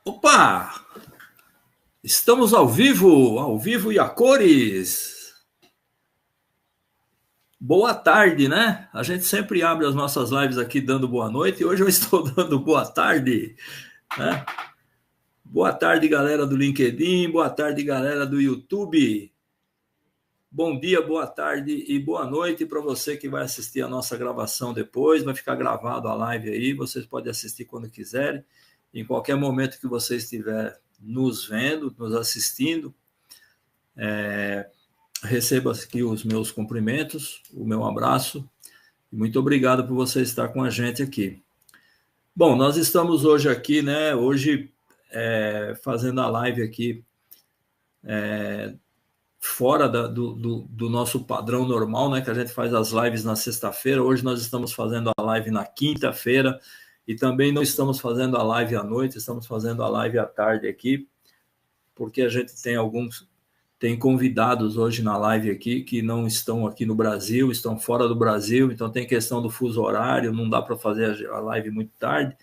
Opa! Estamos ao vivo e a cores. Boa tarde, né? A gente sempre abre as nossas lives aqui dando boa noite e hoje eu estou dando boa tarde, né? Boa tarde, galera do LinkedIn, boa tarde, galera do YouTube. Bom dia, boa tarde e boa noite para você que vai assistir a nossa gravação depois. Vai ficar gravado a live aí, vocês podem assistir quando quiserem, em qualquer momento que você estiver nos vendo, nos assistindo. Receba aqui os meus cumprimentos, o meu abraço e muito obrigado por você estar com a gente aqui. Bom, nós estamos hoje aqui, né? Hoje fazendo a live aqui fora do nosso padrão normal, né? Que a gente faz as lives na sexta-feira. Hoje nós estamos fazendo a live na quinta-feira e também não estamos fazendo a live à noite, estamos fazendo a live à tarde aqui, porque a gente tem convidados hoje na live aqui que não estão aqui no Brasil, estão fora do Brasil, então tem questão do fuso horário, não dá para fazer a live muito tarde.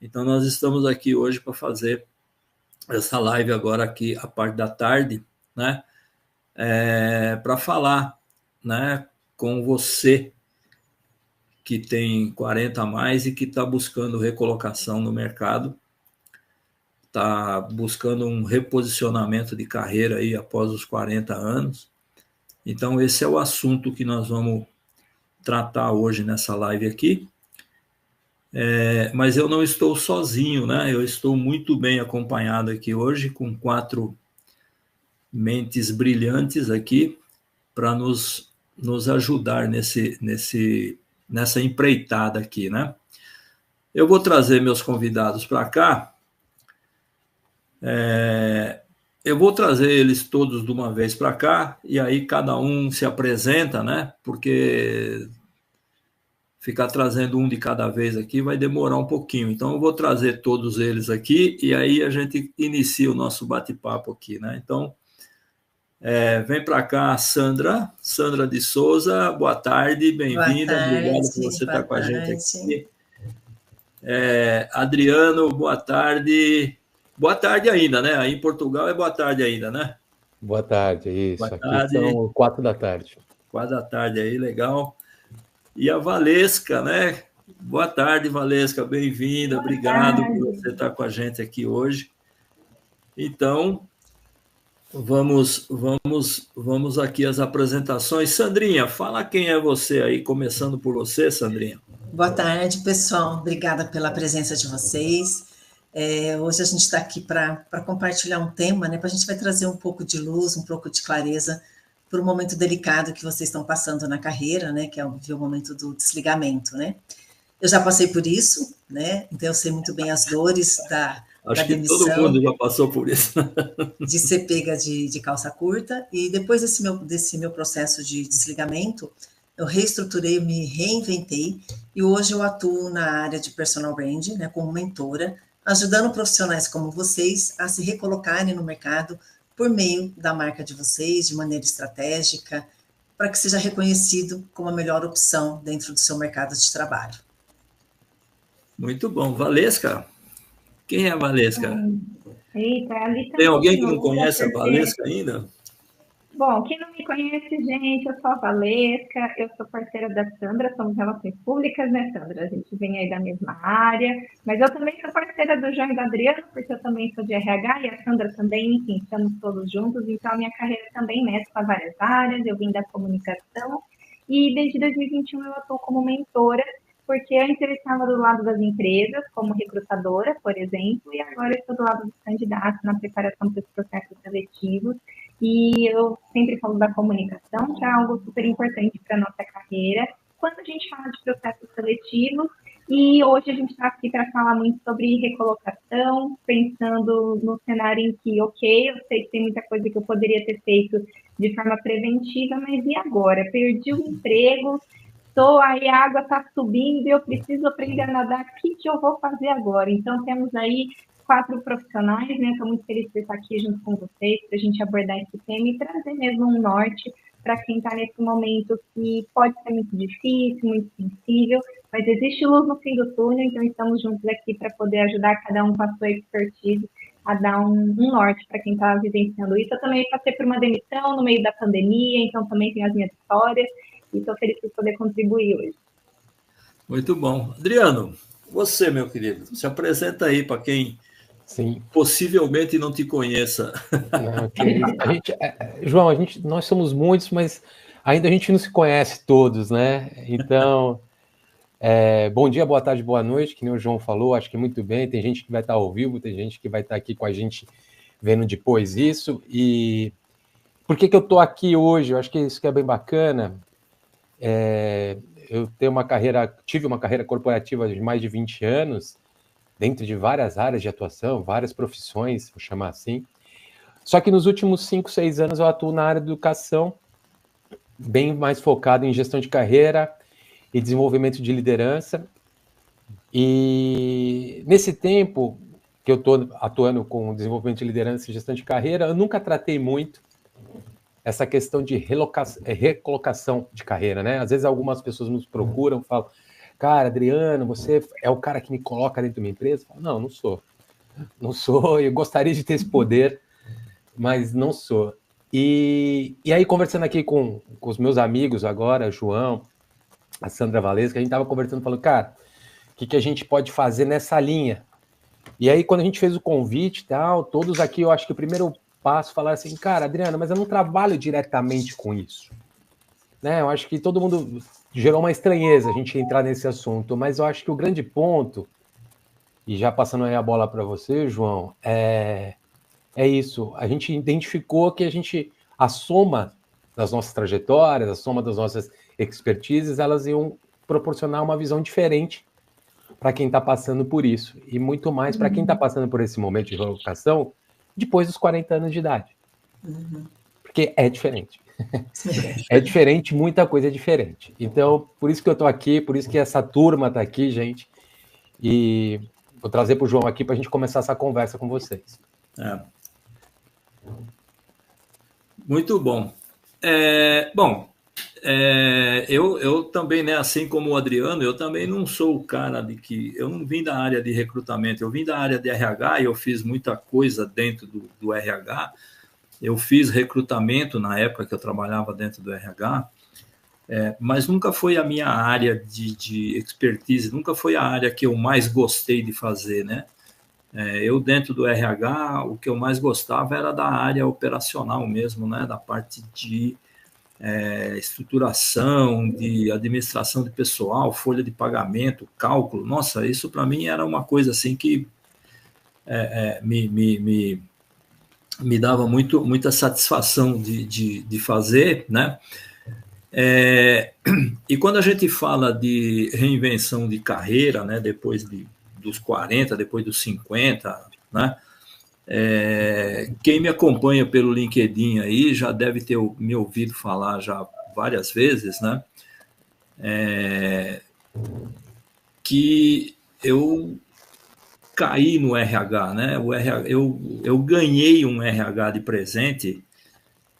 Então nós estamos aqui hoje para fazer essa live agora aqui, a parte da tarde, né? Para falar, né, com você que tem 40 a mais e que está buscando recolocação no mercado, está buscando um reposicionamento de carreira aí após os 40 anos. Então, esse é o assunto que nós vamos tratar hoje nessa live aqui. Mas eu não estou sozinho, né? Eu estou muito bem acompanhado aqui hoje, com 4 mentes brilhantes aqui para nos ajudar nessa empreitada aqui, né? Eu vou trazer meus convidados para cá. Eu vou trazer eles todos de uma vez para cá, e aí cada um se apresenta, né? Porque ficar trazendo um de cada vez aqui vai demorar um pouquinho. Então, eu vou trazer todos eles aqui, e aí a gente inicia o nosso bate-papo aqui, né? Então, vem para cá, Sandra de Souza, boa tarde, bem-vinda, obrigado por você estar com a gente aqui. Adriano, boa tarde. Boa tarde ainda, né? Aí em Portugal é boa tarde ainda, né? Boa tarde, isso. Boa aqui tarde. São 4 da tarde. 4 da tarde aí, legal. E a Valesca, né? Boa tarde, Valesca, bem-vinda, obrigado por você estar com a gente aqui hoje. Então, vamos aqui às apresentações. Sandrinha, fala quem é você aí, começando por você, Sandrinha. Boa tarde, pessoal. Obrigada pela presença de vocês. Hoje a gente está aqui para compartilhar um tema, né? A gente vai trazer um pouco de luz, um pouco de clareza para o momento delicado que vocês estão passando na carreira, né? Que é o momento do desligamento, né? Eu já passei por isso, né? Então eu sei muito bem as dores da demissão. Todo mundo já passou por isso. De ser pega de calça curta. E depois desse meu processo de desligamento, eu reestruturei, me reinventei e hoje eu atuo na área de personal branding, né, como mentora, ajudando profissionais como vocês a se recolocarem no mercado por meio da marca de vocês, de maneira estratégica, para que seja reconhecido como a melhor opção dentro do seu mercado de trabalho. Muito bom. Valesca? Quem é a Valesca? Eita, ali tem alguém que não conhece a Valesca ainda? Bom, quem não me conhece, gente, eu sou a Valesca, eu sou parceira da Sandra, somos Relações Públicas, né, Sandra? A gente vem aí da mesma área, mas eu também sou parceira do João e do Adriano, porque eu também sou de RH e a Sandra também, enfim, estamos todos juntos, então a minha carreira também mescla várias áreas, eu vim da comunicação e desde 2021 eu atuo como mentora, porque antes eu estava do lado das empresas, como recrutadora, por exemplo, e agora eu estou do lado dos candidatos na preparação para os processos seletivos. E eu sempre falo da comunicação, que é algo super importante para a nossa carreira, quando a gente fala de processos seletivos, e hoje a gente está aqui para falar muito sobre recolocação, pensando no cenário em que, ok, eu sei que tem muita coisa que eu poderia ter feito de forma preventiva, mas e agora? Perdi o emprego, aí a água está subindo e eu preciso aprender a nadar, o que eu vou fazer agora? Então, temos aí 4 profissionais, né? Estou muito feliz de estar aqui junto com vocês, para a gente abordar esse tema e trazer mesmo um norte para quem está nesse momento que pode ser muito difícil, muito sensível, mas existe luz no fim do túnel, então estamos juntos aqui para poder ajudar cada um com a sua expertise a dar um norte para quem está vivenciando isso. Eu também passei por uma demissão no meio da pandemia, então também tenho as minhas histórias e estou feliz por poder contribuir hoje. Muito bom. Adriano, você, meu querido, se apresenta aí para quem Sim. possivelmente não te conheça. Não, que isso. João, nós somos muitos, mas ainda a gente não se conhece todos, né? Então, bom dia, boa tarde, boa noite, que nem o João falou, acho que muito bem, tem gente que vai estar ao vivo, tem gente que vai estar aqui com a gente vendo depois isso, e por que eu estou aqui hoje? Eu acho que isso que é bem bacana, eu tive uma carreira corporativa de mais de 20 anos, dentro de várias áreas de atuação, várias profissões, vou chamar assim, só que nos últimos 5, 6 anos eu atuo na área de educação, bem mais focado em gestão de carreira e desenvolvimento de liderança. E nesse tempo que eu estou atuando com desenvolvimento de liderança e gestão de carreira, eu nunca tratei muito essa questão de recolocação de carreira, né? Às vezes algumas pessoas nos procuram, falam, cara, Adriano, você é o cara que me coloca dentro de uma empresa? Eu falo, não sou, eu gostaria de ter esse poder, mas não sou. E aí, conversando aqui com os meus amigos agora, João, a Sandra Valesca, a gente estava conversando, falando, cara, o que a gente pode fazer nessa linha? E aí, quando a gente fez o convite e tal, todos aqui, eu acho que o primeiro passo, falaram assim, cara, Adriano, mas eu não trabalho diretamente com isso. Né? Eu acho que todo mundo gerou uma estranheza a gente entrar nesse assunto, mas eu acho que o grande ponto, e já passando aí a bola para você, João, é isso. A gente identificou que a soma das nossas trajetórias, a soma das nossas expertises, elas iam proporcionar uma visão diferente para quem está passando por isso. E muito mais para quem está passando por esse momento de relocação depois dos 40 anos de idade. Porque é diferente. É diferente, muita coisa é diferente. Então, por isso que eu estou aqui, por isso que essa turma está aqui, gente. E vou trazer para o João aqui para a gente começar essa conversa com vocês. Muito bom. Eu também, né, assim como o Adriano, eu também não sou o cara eu não vim da área de recrutamento, eu vim da área de RH e eu fiz muita coisa dentro do RH. Eu fiz recrutamento na época que eu trabalhava dentro do RH, mas nunca foi a minha área de expertise, nunca foi a área que eu mais gostei de fazer, né? Eu, dentro do RH, o que eu mais gostava era da área operacional mesmo, né? Da parte de estruturação, de administração de pessoal, folha de pagamento, cálculo. Nossa, isso para mim era uma coisa assim que me dava muita satisfação de fazer, né? E quando a gente fala de reinvenção de carreira, né, depois dos 40, depois dos 50, né? Quem me acompanha pelo LinkedIn aí já deve ter me ouvido falar já várias vezes, né? Que eu caí no RH, né? Eu ganhei um RH de presente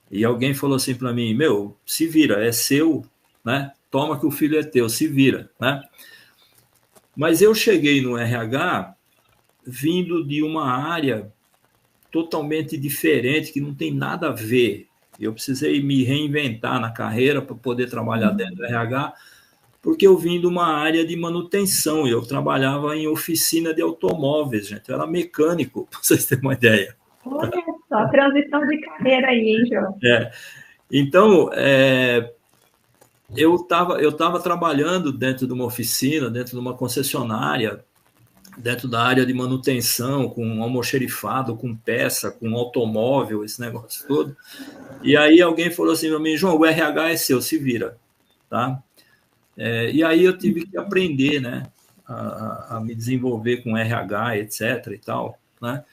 e alguém falou assim para mim, se vira, é seu, né? Toma que o filho é teu, se vira, né? Mas eu cheguei no RH vindo de uma área totalmente diferente, que não tem nada a ver. Eu precisei me reinventar na carreira para poder trabalhar dentro do RH, porque eu vim de uma área de manutenção, eu trabalhava em oficina de automóveis, gente, eu era mecânico, para vocês terem uma ideia. Olha só, transição de carreira aí, hein, João? Então, eu estava trabalhando dentro de uma oficina, dentro de uma concessionária, dentro da área de manutenção, com almoxerifado, com peça, com automóvel, esse negócio todo. E aí alguém falou assim para mim, João, o RH é seu, se vira, tá? E aí eu tive que aprender, né, a me desenvolver com RH, etc. e tal, né?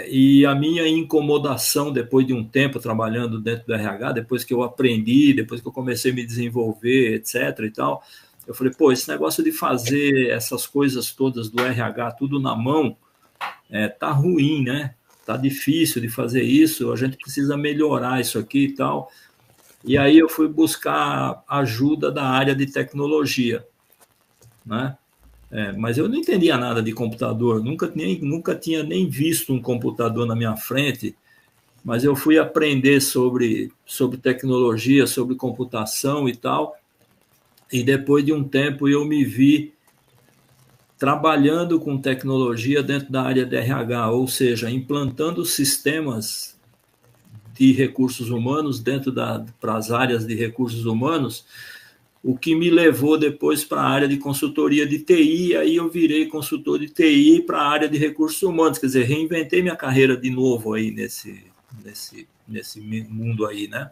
E a minha incomodação, depois de um tempo trabalhando dentro do RH, depois que eu aprendi, depois que eu comecei a me desenvolver, etc. e tal, eu falei, esse negócio de fazer essas coisas todas do RH, tudo na mão, tá ruim, né? Tá difícil de fazer isso, a gente precisa melhorar isso aqui e tal. E aí eu fui buscar ajuda da área de tecnologia. né? Mas eu não entendia nada de computador, nunca tinha nem visto um computador na minha frente, mas eu fui aprender sobre tecnologia, sobre computação e tal, e depois de um tempo eu me vi trabalhando com tecnologia dentro da área de RH, ou seja, implantando sistemas de recursos humanos para as áreas de recursos humanos, o que me levou depois para a área de consultoria de TI, e aí eu virei consultor de TI para a área de recursos humanos, quer dizer, reinventei minha carreira de novo aí nesse mundo aí, né?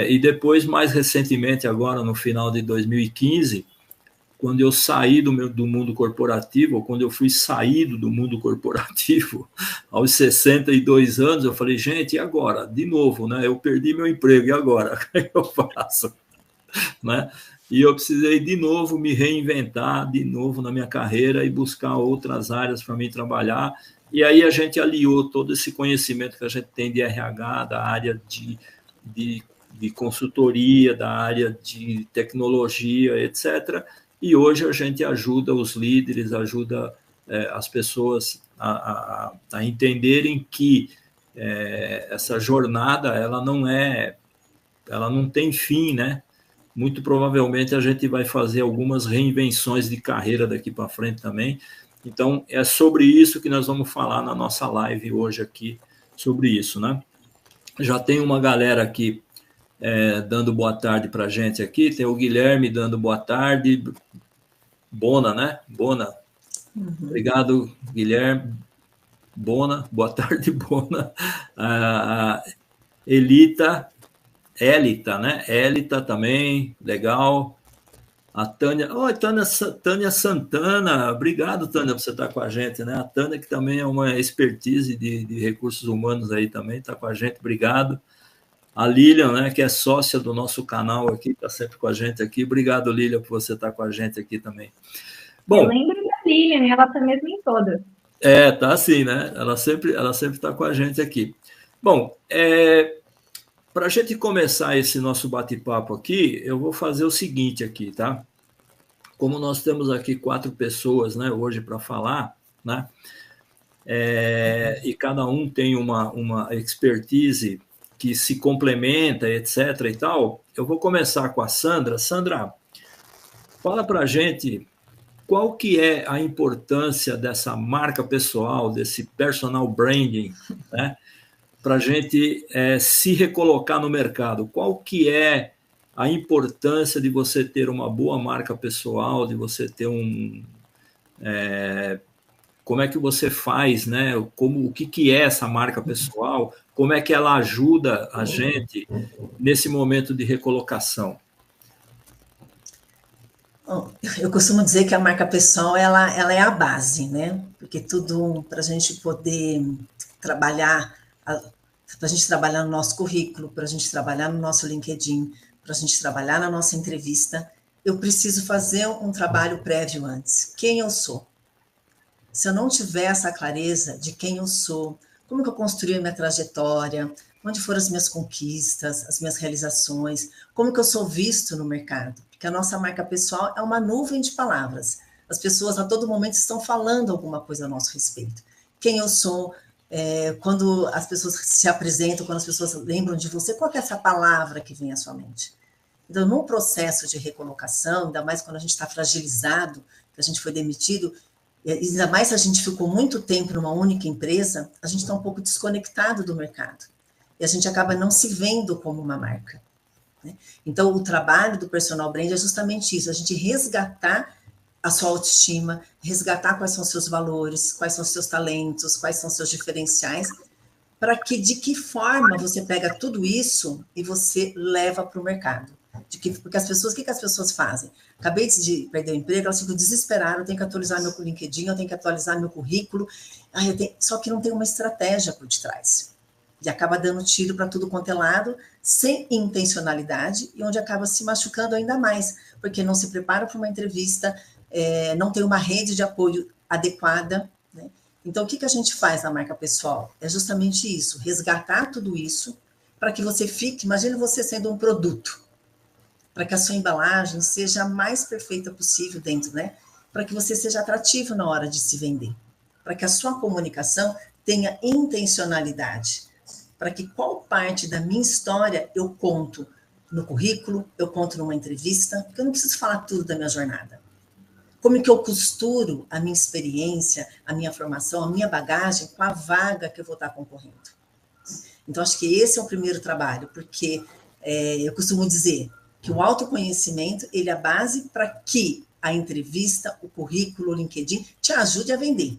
E depois, mais recentemente, agora no final de 2015, quando eu saí do mundo corporativo, ou quando eu fui saído do mundo corporativo, aos 62 anos, eu falei, gente, e agora? De novo, né? Eu perdi meu emprego, e agora? O que eu faço? Né? E eu precisei de novo me reinventar, de novo na minha carreira e buscar outras áreas para mim trabalhar. E aí a gente aliou todo esse conhecimento que a gente tem de RH, da área de consultoria, da área de tecnologia, etc., e hoje a gente ajuda os líderes, ajuda as pessoas a entenderem que essa jornada ela não tem fim, né? Muito provavelmente a gente vai fazer algumas reinvenções de carreira daqui para frente também. Então é sobre isso que nós vamos falar na nossa live hoje aqui, sobre isso, né? Já tem uma galera aqui dando boa tarde para a gente aqui, tem o Guilherme dando boa tarde, Bona, né? Bona. Obrigado, Guilherme. Bona, boa tarde, Bona. Elita, né? Elita também, legal. A Tânia, Tânia Santana, obrigado, Tânia, por você estar com a gente, né? A Tânia, que também é uma expertise de recursos humanos aí também, está com a gente, obrigado. A Lilian, né, que é sócia do nosso canal aqui, está sempre com a gente aqui. Obrigado, Lilian, por você estar com a gente aqui também. Bom, eu lembro da Lilian, ela está mesmo em todas. Tá assim, né? Ela sempre está com a gente aqui. Bom, para a gente começar esse nosso bate-papo aqui, eu vou fazer o seguinte aqui, tá? Como nós temos aqui 4 pessoas, né, hoje para falar, né? E cada um tem uma expertise que se complementa, etc. e tal, eu vou começar com a Sandra. Sandra, fala para a gente qual que é a importância dessa marca pessoal, desse personal branding, né, para a gente se recolocar no mercado. Qual que é a importância de você ter uma boa marca pessoal, de você ter como é que você faz, né? O que é essa marca pessoal? Como é que ela ajuda a gente nesse momento de recolocação? Bom, eu costumo dizer que a marca pessoal ela é a base, né? Porque tudo para a gente poder trabalhar, para a gente trabalhar no nosso currículo, para a gente trabalhar no nosso LinkedIn, para a gente trabalhar na nossa entrevista, eu preciso fazer um trabalho prévio antes. Quem eu sou? Se eu não tiver essa clareza de quem eu sou, como que eu construí a minha trajetória, onde foram as minhas conquistas, as minhas realizações, como que eu sou visto no mercado? Porque a nossa marca pessoal é uma nuvem de palavras. As pessoas a todo momento estão falando alguma coisa a nosso respeito. Quem eu sou, quando as pessoas se apresentam, quando as pessoas lembram de você, qual é essa palavra que vem à sua mente? Então, num processo de recolocação, ainda mais quando a gente está fragilizado, que a gente foi demitido, e ainda mais se a gente ficou muito tempo numa única empresa, a gente está um pouco desconectado do mercado. E a gente acaba não se vendo como uma marca. Né? Então, o trabalho do personal brand é justamente isso, a gente resgatar a sua autoestima, resgatar quais são os seus valores, quais são os seus talentos, quais são os seus diferenciais, para que, de que forma você pega tudo isso e você leva para o mercado. Porque as pessoas, o que as pessoas fazem? Acabei de perder o emprego, elas ficam desesperadas, eu tenho que atualizar meu LinkedIn, eu tenho que atualizar meu currículo, só que não tem uma estratégia por detrás. E acaba dando tiro para tudo quanto é lado, sem intencionalidade, e onde acaba se machucando ainda mais, porque não se prepara para uma entrevista, não tem uma rede de apoio adequada, né? Então, o que a gente faz na marca pessoal? É justamente isso, resgatar tudo isso, para que você fique, imagine você sendo um produto, para que a sua embalagem seja a mais perfeita possível dentro, né? Para que você seja atrativo na hora de se vender, para que a sua comunicação tenha intencionalidade, para que qual parte da minha história eu conto no currículo, eu conto numa entrevista, porque eu não preciso falar tudo da minha jornada. Como que eu costuro a minha experiência, a minha formação, a minha bagagem com a vaga que eu vou estar concorrendo. Então, acho que esse é o primeiro trabalho, porque eu costumo dizer que o autoconhecimento, ele é a base para que a entrevista, o currículo, o LinkedIn, te ajude a vender.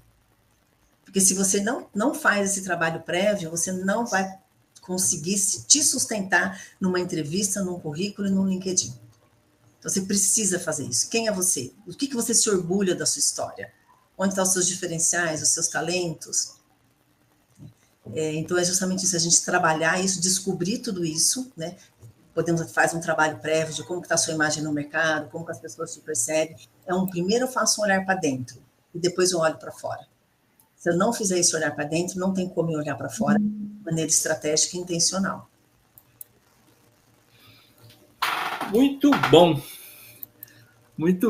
Porque se você não faz esse trabalho prévio, você não vai conseguir te sustentar numa entrevista, num currículo e num LinkedIn. Então, você precisa fazer isso. Quem é você? O que você se orgulha da sua história? Onde estão os seus diferenciais, os seus talentos? Então, é justamente isso, a gente trabalhar isso, descobrir tudo isso, né? Podemos fazer um trabalho prévio de como está a sua imagem no mercado, como que as pessoas te percebem. Primeiro eu faço um olhar para dentro e depois eu olho para fora. Se eu não fizer esse olhar para dentro, não tem como eu olhar para fora de maneira estratégica e intencional. Muito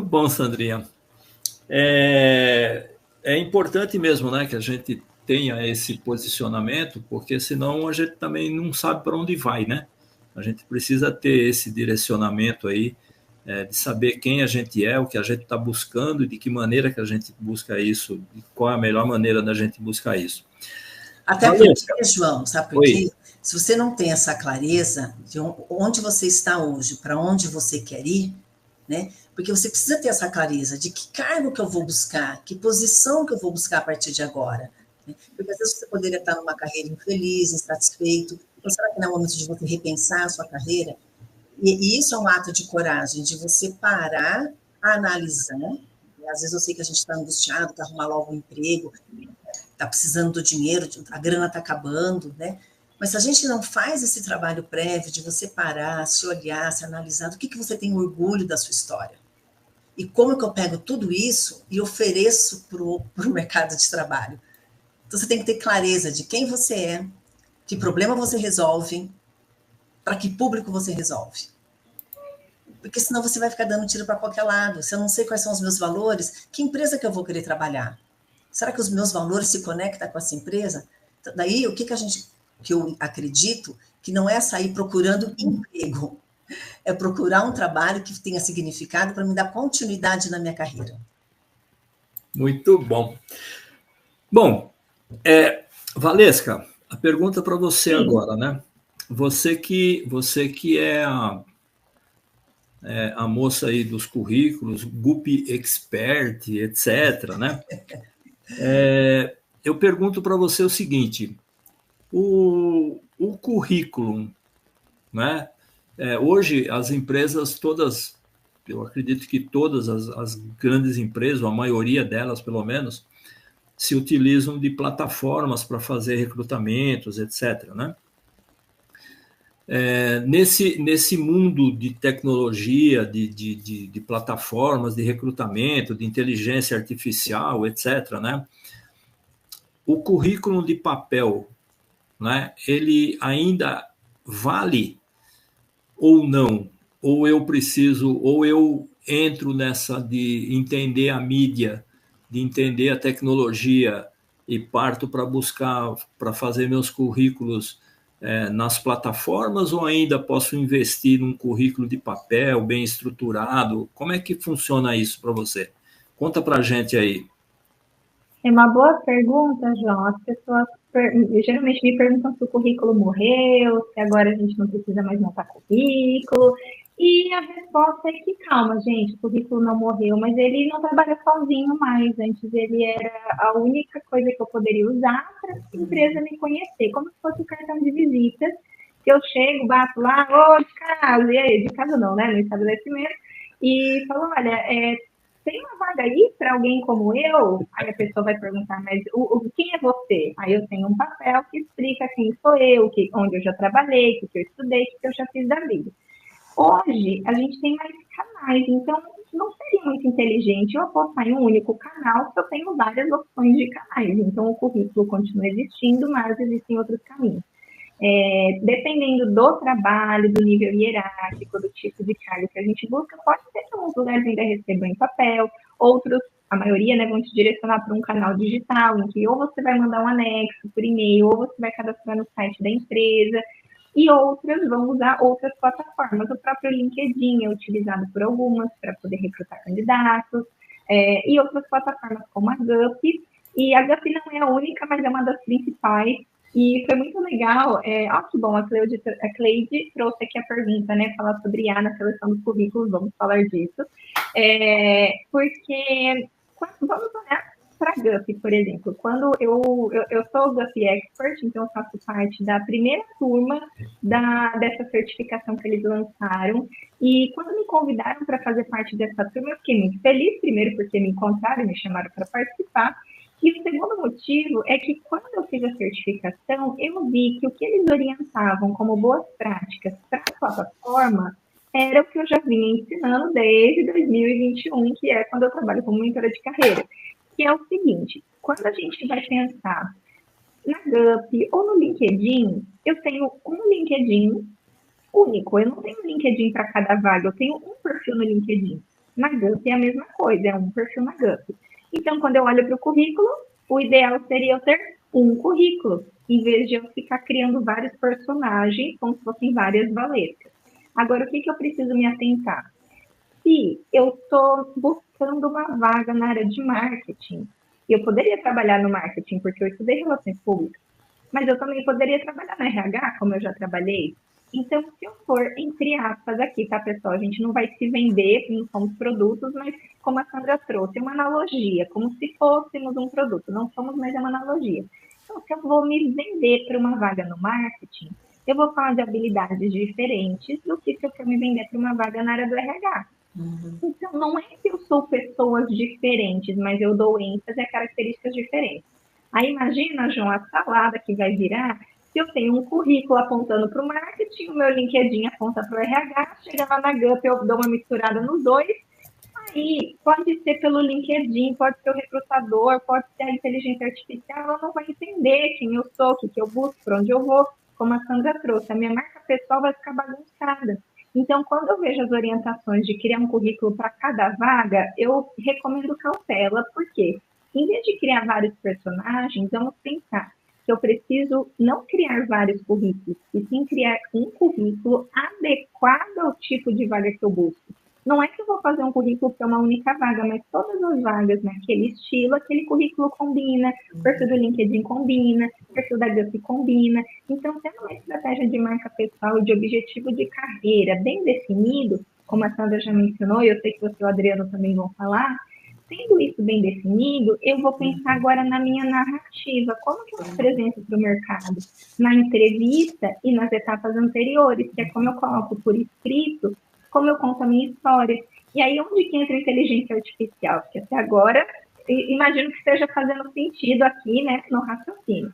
bom, Sandrinha. É importante mesmo, né, que a gente tenha esse posicionamento, porque senão a gente também não sabe para onde vai, né? A gente precisa ter esse direcionamento aí, de saber quem a gente é, o que a gente está buscando e de que maneira que a gente busca isso, e qual é a melhor maneira da gente buscar isso. Até porque, João, sabe por quê? Se você não tem essa clareza de onde você está hoje, para onde você quer ir, né? Porque você precisa ter essa clareza de que cargo que eu vou buscar, que posição que eu vou buscar a partir de agora. Né? Porque às vezes você poderia estar numa carreira infeliz, insatisfeito. Então, será que não é o momento de você repensar a sua carreira? E isso é um ato de coragem, de você parar, analisar. Às vezes eu sei que a gente está angustiado, quer arrumar logo um emprego, está precisando do dinheiro, a grana está acabando, né? Mas se a gente não faz esse trabalho prévio de você parar, se olhar, se analisar, do que você tem orgulho da sua história? E como que eu pego tudo isso e ofereço para o mercado de trabalho? Então, você tem que ter clareza de quem você é, que problema você resolve, para que público você resolve. Porque senão você vai ficar dando tiro para qualquer lado. Se eu não sei quais são os meus valores, que empresa que eu vou querer trabalhar? Será que os meus valores se conectam com essa empresa? Daí, o que eu acredito que não é sair procurando emprego, é procurar um trabalho que tenha significado para me dar continuidade na minha carreira. Muito bom. Bom, Valesca, a pergunta para você agora, né? Você que é a moça aí dos currículos, GUP Expert, etc., né? Eu pergunto para você o seguinte, o currículo, né? Hoje as empresas todas, eu acredito que todas as grandes empresas, a maioria delas pelo menos, se utilizam de plataformas para fazer recrutamentos, etc., né? Nesse mundo de tecnologia, de plataformas de recrutamento, de inteligência artificial, etc., né? O currículo de papel, né? Ele ainda vale ou não? Ou eu entro nessa de entender a mídia, de entender a tecnologia e parto para buscar, para fazer meus currículos nas plataformas, ou ainda posso investir num currículo de papel bem estruturado? Como é que funciona isso para você? Conta para a gente aí. É uma boa pergunta, João. As pessoas geralmente me perguntam se o currículo morreu, se agora a gente não precisa mais montar currículo. E a resposta é que, calma, gente, o currículo não morreu, mas ele não trabalha sozinho mais. Antes ele era a única coisa que eu poderia usar para a empresa me conhecer, como se fosse o cartão de visita, que eu chego, bato lá, ô, de casa, e aí, de casa não, né, no estabelecimento, e falo, olha, tem uma vaga aí para alguém como eu? Aí a pessoa vai perguntar, mas quem é você? Aí eu tenho um papel que explica quem sou eu, onde eu já trabalhei, o que eu estudei, o que eu já fiz da vida. Hoje, a gente tem mais canais, então não seria muito inteligente eu apostar em um único canal, se eu tenho várias opções de canais. Então, o currículo continua existindo, mas existem outros caminhos. Dependendo do trabalho, do nível hierárquico, do tipo de cargo que a gente busca, pode ser que alguns lugares ainda recebam em papel, outros, a maioria, né, vão te direcionar para um canal digital, em que ou você vai mandar um anexo por e-mail, ou você vai cadastrar no site da empresa, e outras vão usar outras plataformas. O próprio LinkedIn é utilizado por algumas para poder recrutar candidatos, e outras plataformas como a GUP, e a GUP não é a única, mas é uma das principais. E foi muito legal. Que bom, a Cleide trouxe aqui a pergunta, né? Falar sobre IA na seleção dos currículos, vamos falar disso. Porque, vamos olhar para a GUP, por exemplo. Quando eu sou GUP Expert, então eu faço parte da primeira turma dessa certificação que eles lançaram. E quando me convidaram para fazer parte dessa turma, eu fiquei muito feliz, primeiro porque me encontraram e me chamaram para participar. E o segundo motivo é que quando eu fiz a certificação, eu vi que o que eles orientavam como boas práticas para a plataforma era o que eu já vinha ensinando desde 2021, que é quando eu trabalho como mentora de carreira, que é o seguinte: quando a gente vai pensar na GUP ou no LinkedIn, eu tenho um LinkedIn único, eu não tenho um LinkedIn para cada vaga, eu tenho um perfil no LinkedIn. Na GUP é a mesma coisa, é um perfil na GUP. Então, quando eu olho para o currículo, o ideal seria eu ter um currículo, em vez de eu ficar criando vários personagens, como se fossem várias valescas. Agora, o que eu preciso me atentar? Se eu estou buscando uma vaga na área de marketing, eu poderia trabalhar no marketing, porque eu estudei relações públicas, mas eu também poderia trabalhar no RH, como eu já trabalhei. Então, se eu for, entre aspas, aqui, tá, pessoal? A gente não vai se vender, não somos produtos, mas como a Sandra trouxe, uma analogia, como se fôssemos um produto, não somos mais uma analogia. Então, se eu vou me vender para uma vaga no marketing, eu vou falar de habilidades diferentes do que se eu for me vender para uma vaga na área do RH. Então, não é que eu sou pessoas diferentes, mas eu dou ênfase a características diferentes. Aí imagina, João, a salada que vai virar se eu tenho um currículo apontando para o marketing, o meu LinkedIn aponta para o RH, chega lá na GUP, eu dou uma misturada nos dois, aí pode ser pelo LinkedIn, pode ser o recrutador, pode ser a inteligência artificial, ela não vai entender quem eu sou, o que eu busco, para onde eu vou, como a Sandra trouxe, a minha marca pessoal vai ficar bagunçada. Então, quando eu vejo as orientações de criar um currículo para cada vaga, eu recomendo cautela, porque em vez de criar vários personagens, vamos pensar que eu preciso não criar vários currículos, e sim criar um currículo adequado ao tipo de vaga que eu busco. Não é que eu vou fazer um currículo para uma única vaga, mas todas as vagas naquele estilo, aquele currículo combina, o perfil do LinkedIn combina, o perfil da GUP combina. Então, tendo uma estratégia de marca pessoal e de objetivo de carreira bem definido, como a Sandra já mencionou, e eu sei que você e o Adriano também vão falar, tendo isso bem definido, eu vou pensar agora na minha narrativa. Como que eu me apresento para o mercado? Na entrevista e nas etapas anteriores, que é como eu coloco por escrito, como eu conto a minha história. E aí, onde que entra a inteligência artificial? Porque até agora, imagino que esteja fazendo sentido aqui, né, no raciocínio.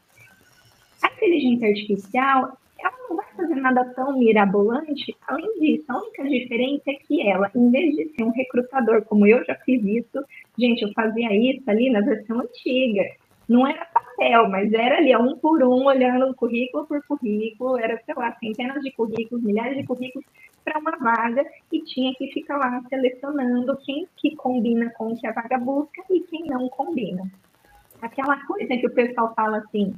A inteligência artificial, ela não vai fazer nada tão mirabolante. Além disso, a única diferença é que ela, em vez de ser um recrutador, como eu já fiz isso, gente, eu fazia isso ali na versão antiga. Não era papel, mas era ali, um por um, olhando currículo por currículo, era, sei lá, centenas de currículos, milhares de currículos para uma vaga e tinha que ficar lá selecionando quem que combina com o que a vaga busca e quem não combina. Aquela coisa que o pessoal fala assim,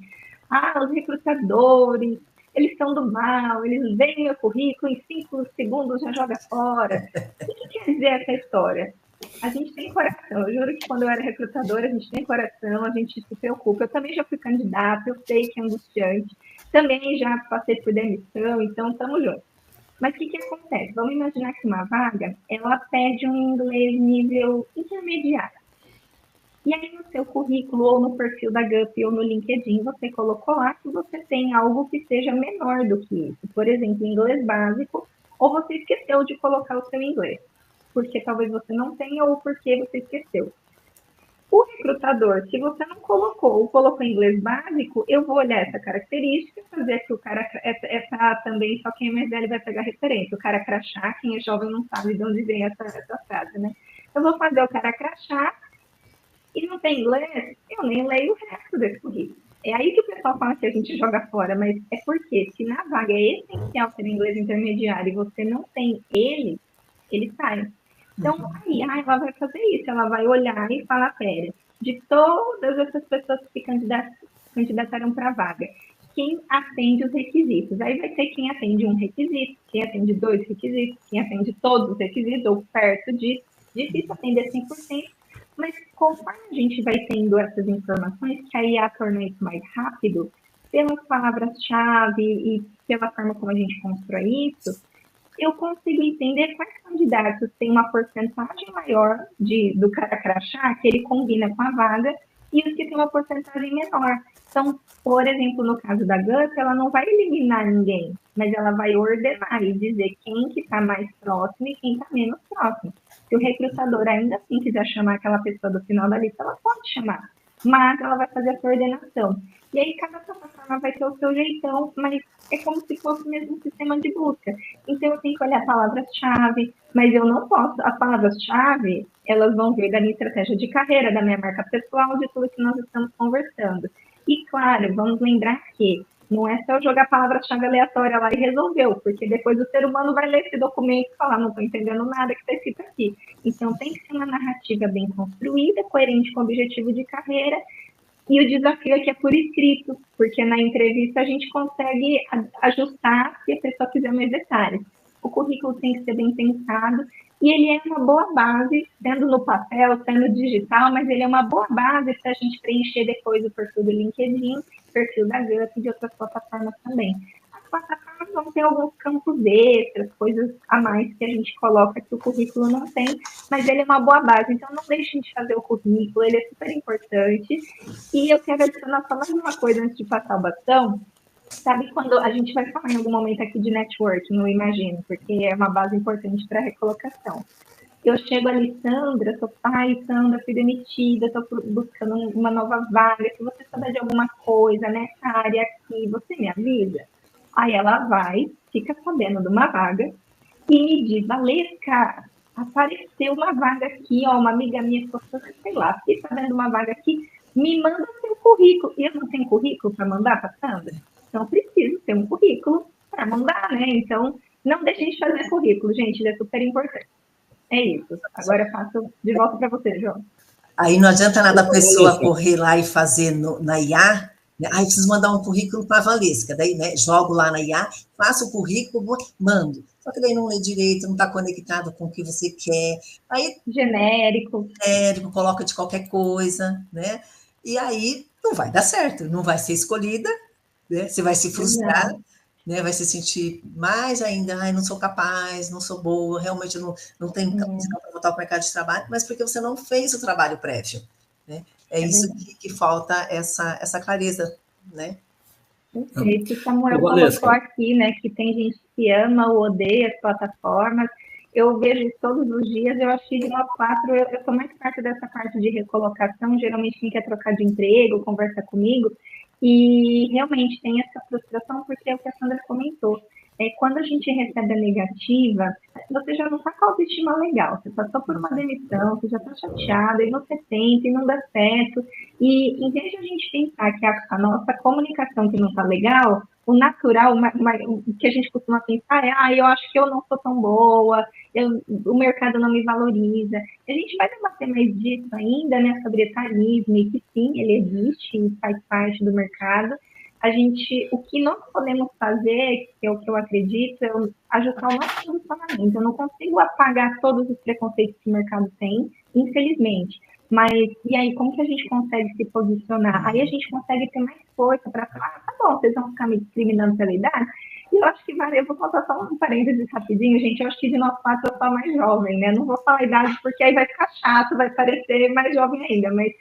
os recrutadores, eles são do mal, eles veem meu currículo em 5 segundos já joga fora. O que quer dizer essa história? A gente tem coração, eu juro que quando eu era recrutadora, a gente tem coração, a gente se preocupa. Eu também já fui candidata, eu sei que é angustiante, também já passei por demissão, então estamos juntos. Mas o que acontece? Vamos imaginar que uma vaga, ela pede um inglês nível intermediário. E aí no seu currículo, ou no perfil da GUP, ou no LinkedIn, você colocou lá que você tem algo que seja menor do que isso. Por exemplo, inglês básico, ou você esqueceu de colocar o seu inglês. Porque talvez você não tenha, ou porque você esqueceu. O recrutador, se você não colocou ou colocou inglês básico, eu vou olhar essa característica, fazer aqui o cara, essa também, só quem é mais velho vai pegar referência. O cara crachá, quem é jovem não sabe de onde vem essa frase, né? Eu vou fazer o cara crachá, e não tem inglês, eu nem leio o resto desse currículo. É aí que o pessoal fala que a gente joga fora, mas é porque se na vaga é essencial ter inglês intermediário e você não tem ele sai. Então, aí, ela vai fazer isso, ela vai olhar e falar, pera, de todas essas pessoas que candidataram para a vaga, quem atende os requisitos? Aí vai ter quem atende um requisito, quem atende 2 requisitos, quem atende todos os requisitos, ou perto disso, difícil atender 100%, mas conforme a gente vai tendo essas informações, que a IA torna isso mais rápido, pelas palavras-chave e pela forma como a gente constrói isso, eu consigo entender quais candidatos têm uma porcentagem maior do cara crachá, que ele combina com a vaga, e os que têm uma porcentagem menor. Então, por exemplo, no caso da GUT, ela não vai eliminar ninguém, mas ela vai ordenar e dizer quem que está mais próximo e quem está menos próximo. Se o recrutador ainda assim quiser chamar aquela pessoa do final da lista, ela pode chamar, mas ela vai fazer a coordenação. E aí cada plataforma vai ter o seu jeitão, mas é como se fosse o mesmo sistema de busca. Então eu tenho que olhar palavras-chave, mas eu não posso. As palavras-chave, elas vão vir da minha estratégia de carreira, da minha marca pessoal, de tudo que nós estamos conversando. E claro, vamos lembrar que não é só jogar a palavra-chave aleatória lá e resolveu, porque depois o ser humano vai ler esse documento e falar, não estou entendendo nada que está escrito aqui. Então tem que ser uma narrativa bem construída, coerente com o objetivo de carreira. E o desafio aqui é por escrito, porque na entrevista a gente consegue ajustar se a pessoa quiser mais detalhes. O currículo tem que ser bem pensado e ele é uma boa base, sendo no papel, sendo digital, mas ele é uma boa base para a gente preencher depois o perfil do LinkedIn, perfil da GUT e de outras plataformas também. As plataformas vão ter alguns campos extras, coisas a mais que a gente coloca que o currículo não tem, mas ele é uma boa base, então não deixem de fazer o currículo, ele é super importante. E eu quero adicionar só mais uma coisa antes de passar o bastão. Sabe quando a gente vai falar em algum momento aqui de networking, eu imagino, porque é uma base importante para a recolocação. Eu chego ali, Sandra, sou pai, Sandra, fui demitida, estou buscando uma nova vaga, se você souber de alguma coisa nessa área aqui, você me avisa? Aí ela vai, fica sabendo de uma vaga e me diz, Valesca, apareceu uma vaga aqui, ó, uma amiga minha, sei lá, fiquei sabendo de uma vaga aqui, me manda seu currículo. E eu não tenho currículo para mandar para Sandra? Então, preciso ter um currículo para mandar, né? Então, não deixem de fazer currículo, gente, ele é super importante. É isso. Agora eu passo de volta para você, João. Aí não adianta nada a pessoa correr lá e fazer na IA, né? Aí preciso mandar um currículo para a Valesca, daí, né, jogo lá na IA, faço o currículo, mando. Só que daí não lê direito, não está conectado com o que você quer. Aí, genérico, coloca de qualquer coisa, né? E aí não vai dar certo, não vai ser escolhida, né? Você vai se frustrar, né? Vai se sentir mais ainda, ai, não sou capaz, não sou boa, realmente não tenho capacidade para voltar ao mercado de trabalho, mas porque você não fez o trabalho prévio, né? É isso que falta essa clareza, né? Perfeito. O Samuel colocou aqui, né, que tem gente que ama ou odeia as plataformas. Eu vejo isso todos os dias. Eu acho que de nós 4, eu sou mais parte dessa parte de recolocação. Geralmente quem quer trocar de emprego, conversa comigo. E realmente tem essa frustração, porque é o que a Sandra comentou. Quando a gente recebe a negativa, você já não está com a autoestima legal, você passou por uma demissão, você já está chateada, e você tenta e não dá certo. E em vez de a gente pensar que a nossa comunicação que não está legal, o natural, o que a gente costuma pensar é, eu acho que eu não sou tão boa, o mercado não me valoriza. A gente vai debater mais disso ainda, né, sobre etarismo, e que sim, ele existe e faz parte do mercado. O que nós podemos fazer, que é o que eu acredito, é ajustar o nosso posicionamento. Eu não consigo apagar todos os preconceitos que o mercado tem, infelizmente. Mas, e aí, como que a gente consegue se posicionar? Aí a gente consegue ter mais força para falar, tá bom, vocês vão ficar me discriminando pela idade? E eu acho que eu vou contar só um parênteses rapidinho, gente. Eu acho que de nós 4 eu sou a mais jovem, né? Não vou falar a idade, porque aí vai ficar chato, vai parecer mais jovem ainda, mas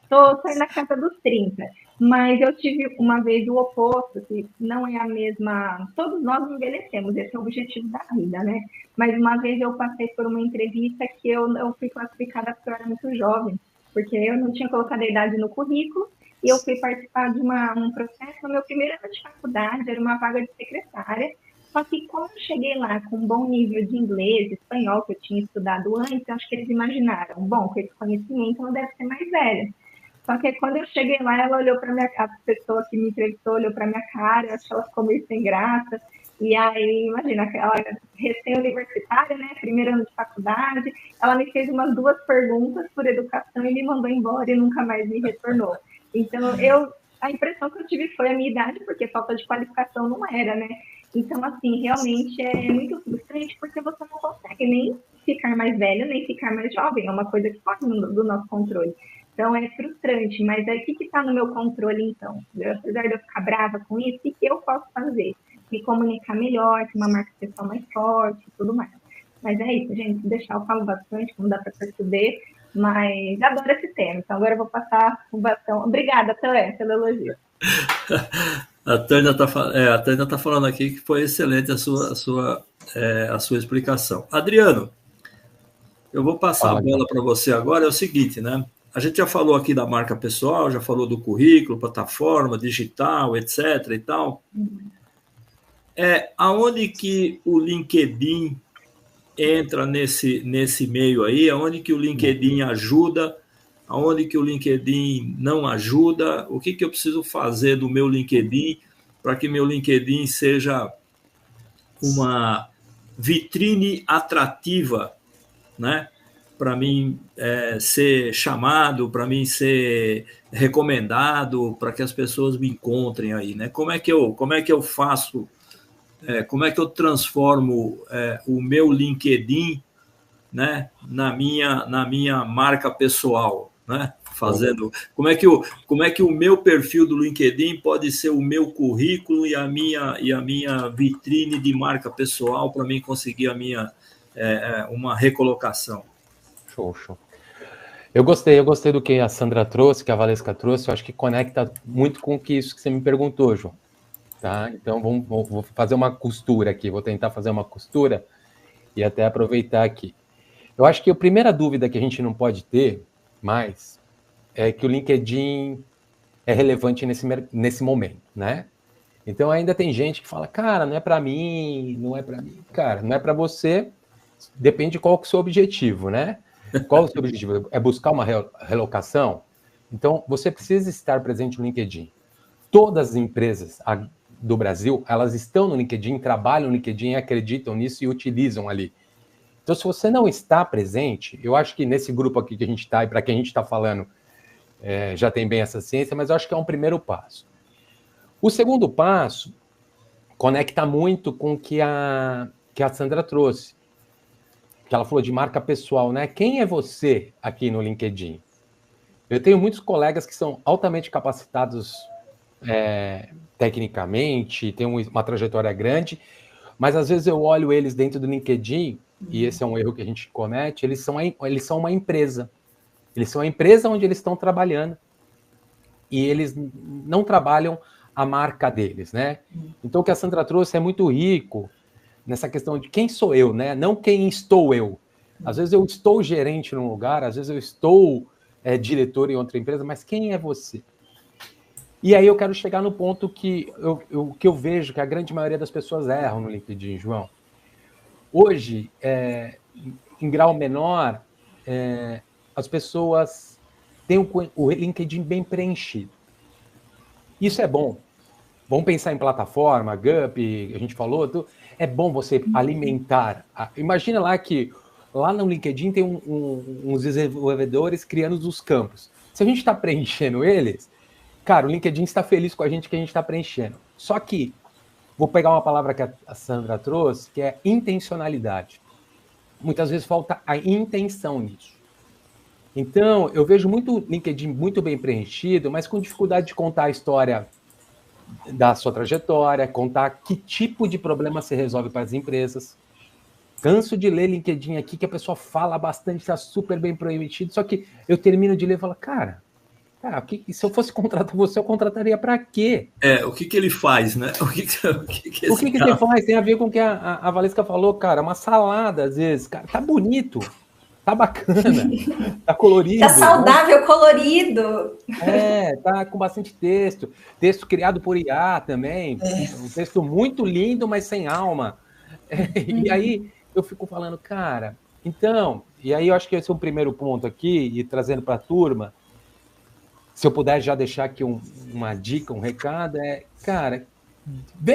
estou saindo na casa dos 30. Mas eu tive uma vez o oposto, que não é a mesma... Todos nós envelhecemos, esse é o objetivo da vida, né? Mas uma vez eu passei por uma entrevista que eu fui classificada porque eu era muito jovem, porque eu não tinha colocado a idade no currículo, e eu fui participar de um processo no meu primeiro ano de faculdade, era uma vaga de secretária, só que como eu cheguei lá com um bom nível de inglês, espanhol, que eu tinha estudado antes, eu acho que eles imaginaram, bom, com esse conhecimento ela deve ser mais velha. Só que quando eu cheguei lá, ela olhou para minha cara, a pessoa que me entrevistou olhou para minha cara, acho que ela ficou meio sem graça. E aí, imagina, ela recém-universitária, né, primeiro ano de faculdade, ela me fez umas 2 perguntas por educação e me mandou embora e nunca mais me retornou. Então, a impressão que eu tive foi a minha idade, porque falta de qualificação não era, né? Então, assim, realmente é muito frustrante, porque você não consegue nem ficar mais velho, nem ficar mais jovem, é uma coisa que foge do nosso controle. Então, é frustrante, mas aí o que está no meu controle, então? Apesar de eu ficar brava com isso, o que eu posso fazer? Me comunicar melhor, ter uma marca pessoal mais forte e tudo mais. Mas é isso, gente, se deixar eu falo bastante, não dá para perceber, mas adoro esse tema. Então, agora eu vou passar o bastão. Obrigada, Tânia, pelo elogio. A Tânia está falando aqui que foi excelente a sua explicação. Adriano, eu vou passar a bola para você agora. É o seguinte, né? A gente já falou aqui da marca pessoal, já falou do currículo, plataforma, digital, etc. e tal. Aonde que o LinkedIn entra nesse meio aí? Aonde que o LinkedIn ajuda? Aonde que o LinkedIn não ajuda? O que eu preciso fazer do meu LinkedIn para que meu LinkedIn seja uma vitrine atrativa, né? Para mim ser chamado, para mim ser recomendado, para que as pessoas me encontrem aí, né? Como é que eu faço? Como é que eu transformo o meu LinkedIn, né, na minha marca pessoal, né? Como é que o meu perfil do LinkedIn pode ser o meu currículo e a minha vitrine de marca pessoal para mim conseguir uma recolocação. Show. Eu gostei do que a Sandra trouxe, que a Valesca trouxe. Eu acho que conecta muito com isso que você me perguntou, João. Tá? Então, vou fazer uma costura aqui. Vou tentar fazer uma costura e até aproveitar aqui. Eu acho que a primeira dúvida que a gente não pode ter mais é que o LinkedIn é relevante nesse momento, né? Então, ainda tem gente que fala, cara, não é para mim, não é para mim. Cara, não é para você, depende qual que é o seu objetivo, né? Qual é o seu objetivo? É buscar uma relocação? Então, você precisa estar presente no LinkedIn. Todas as empresas do Brasil, elas estão no LinkedIn, trabalham no LinkedIn, acreditam nisso e utilizam ali. Então, se você não está presente, eu acho que nesse grupo aqui que a gente está, e para quem a gente está falando, já tem bem essa ciência, mas eu acho que é um primeiro passo. O segundo passo conecta muito com o que a Sandra trouxe, que ela falou de marca pessoal, né? Quem é você aqui no LinkedIn? Eu tenho muitos colegas que são altamente capacitados tecnicamente, têm uma trajetória grande, mas às vezes eu olho eles dentro do LinkedIn, e esse é um erro que a gente comete, eles são uma empresa. Eles são a empresa onde eles estão trabalhando, e eles não trabalham a marca deles, né? Então o que a Sandra trouxe é muito rico nessa questão de quem sou eu, né? Não quem estou eu. Às vezes eu estou gerente num lugar, às vezes eu estou diretor em outra empresa, mas quem é você? E aí eu quero chegar no ponto que eu vejo que a grande maioria das pessoas erram no LinkedIn, João. Hoje, em grau menor, as pessoas têm o LinkedIn bem preenchido. Isso é bom. Vamos pensar em plataforma, GUP, a gente falou, é bom você alimentar. Imagina lá que lá no LinkedIn tem uns desenvolvedores criando os campos. Se a gente está preenchendo eles, cara, o LinkedIn está feliz com a gente que a gente está preenchendo. Só que, vou pegar uma palavra que a Sandra trouxe, que é intencionalidade. Muitas vezes falta a intenção nisso. Então, eu vejo muito LinkedIn muito bem preenchido, mas com dificuldade de contar a história da sua trajetória, contar que tipo de problema você resolve para as empresas. Canso de ler LinkedIn aqui, que a pessoa fala bastante, está super bem preenchido, só que eu termino de ler e falo, cara, se eu fosse contratar você, eu contrataria para quê? O que ele faz, né? O que ele faz? Tem a ver com o que a Valesca falou, cara, uma salada, às vezes, cara, tá bonito, tá bacana, tá colorido. Tá saudável, né? Colorido. Tá com bastante texto criado por IA também, um texto muito lindo, mas sem alma. E aí eu fico falando, cara, então, e aí eu acho que esse é o primeiro ponto aqui, e trazendo para a turma, se eu puder já deixar aqui uma dica, um recado, cara,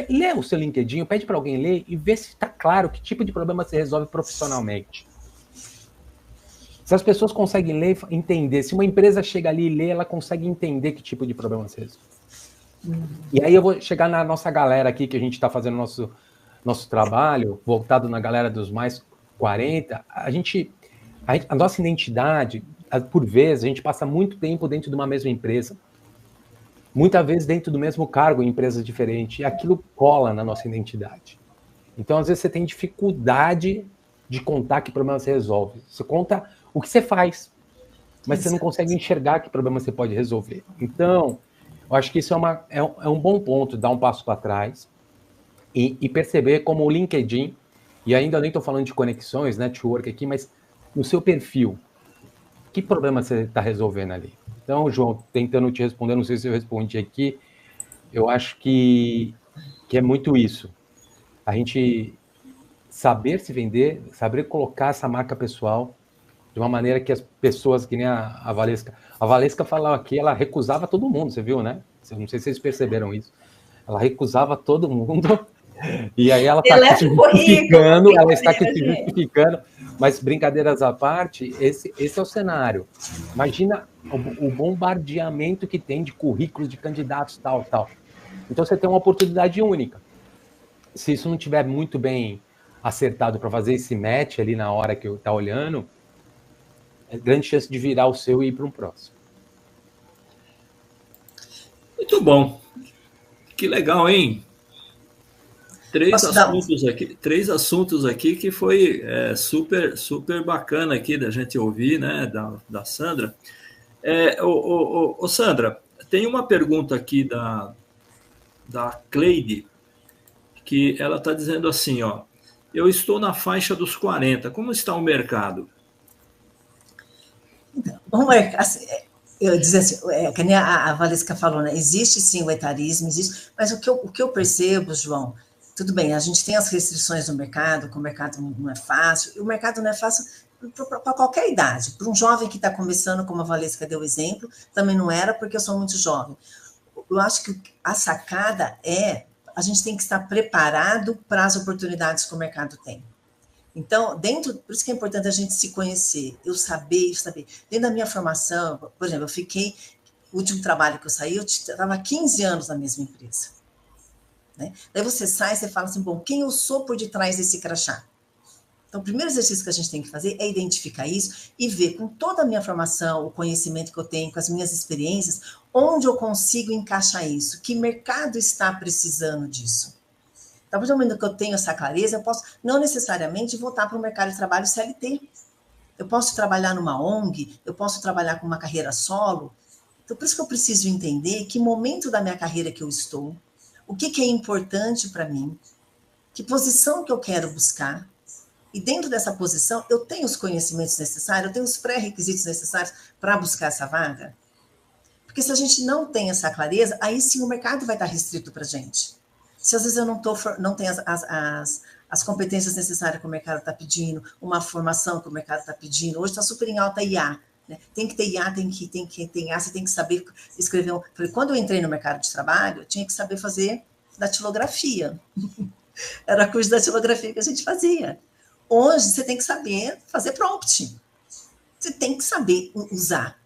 lê o seu LinkedIn, pede para alguém ler e vê se está claro que tipo de problema você resolve profissionalmente. Se as pessoas conseguem ler, entender, se uma empresa chega ali e lê, ela consegue entender que tipo de problema você resolve. E aí eu vou chegar na nossa galera aqui, que a gente está fazendo nosso trabalho, voltado na galera dos mais 40, a nossa identidade, por vezes, a gente passa muito tempo dentro de uma mesma empresa, muitas vezes dentro do mesmo cargo em empresas diferentes, e aquilo cola na nossa identidade. Então, às vezes, você tem dificuldade de contar que problema você resolve. Você conta o que você faz, mas você não consegue enxergar que problema você pode resolver. Então, eu acho que isso é um bom ponto, dar um passo para trás e perceber como o LinkedIn, e ainda nem estou falando de conexões, network aqui, mas no seu perfil, que problema você está resolvendo ali? Então, João, tentando te responder, não sei se eu respondi aqui, eu acho que é muito isso. A gente saber se vender, saber colocar essa marca pessoal de uma maneira que as pessoas, que nem a Valesca falava aqui, ela recusava todo mundo, você viu, né? Não sei se vocês perceberam isso. Ela recusava todo mundo, e aí ela está aqui se justificando, ela está aqui se justificando, mas brincadeiras à parte, esse é o cenário. Imagina o bombardeamento que tem de currículos de candidatos, tal. Então você tem uma oportunidade única. Se isso não estiver muito bem acertado para fazer esse match ali na hora que eu está olhando, é grande chance de virar o seu e ir para um próximo. Muito bom. Que legal, hein? Três assuntos aqui que foi super bacana aqui da gente ouvir, né, da Sandra. Sandra, tem uma pergunta aqui da Cleide, que ela está dizendo assim, ó, eu estou na faixa dos 40, como está o mercado? Então, assim, eu dizer assim, que nem a Valesca falou, né? Existe sim o etarismo, existe, mas o que eu percebo, João, tudo bem, a gente tem as restrições no mercado, que o mercado não é fácil, e o mercado não é fácil para qualquer idade. Para um jovem que está começando, como a Valesca deu exemplo, também não era, porque eu sou muito jovem. Eu acho que a sacada a gente tem que estar preparado para as oportunidades que o mercado tem. Então, por isso que é importante a gente se conhecer, eu saber. Dentro da minha formação, por exemplo, o último trabalho que eu saí, eu estava há 15 anos na mesma empresa. Né? Daí você sai, você fala assim, bom, quem eu sou por detrás desse crachá? Então, o primeiro exercício que a gente tem que fazer é identificar isso e ver com toda a minha formação, o conhecimento que eu tenho, com as minhas experiências, onde eu consigo encaixar isso, que mercado está precisando disso. A partir do momento que eu tenho essa clareza, eu posso não necessariamente voltar para o mercado de trabalho CLT. Eu posso trabalhar numa ONG, eu posso trabalhar com uma carreira solo. Então, por isso que eu preciso entender que momento da minha carreira que eu estou, o que é importante para mim, que posição que eu quero buscar, e dentro dessa posição eu tenho os conhecimentos necessários, eu tenho os pré-requisitos necessários para buscar essa vaga. Porque se a gente não tem essa clareza, aí sim o mercado vai estar restrito para a gente. Se às vezes eu não tenho as competências necessárias que o mercado está pedindo, uma formação que o mercado está pedindo, hoje está super em alta IA, né? Tem que ter IA, tem que ter IA, você tem que saber escrever. Quando eu entrei no mercado de trabalho, eu tinha que saber fazer datilografia. Era curso de datilografia que a gente fazia. Hoje você tem que saber fazer prompt. Você tem que saber usar.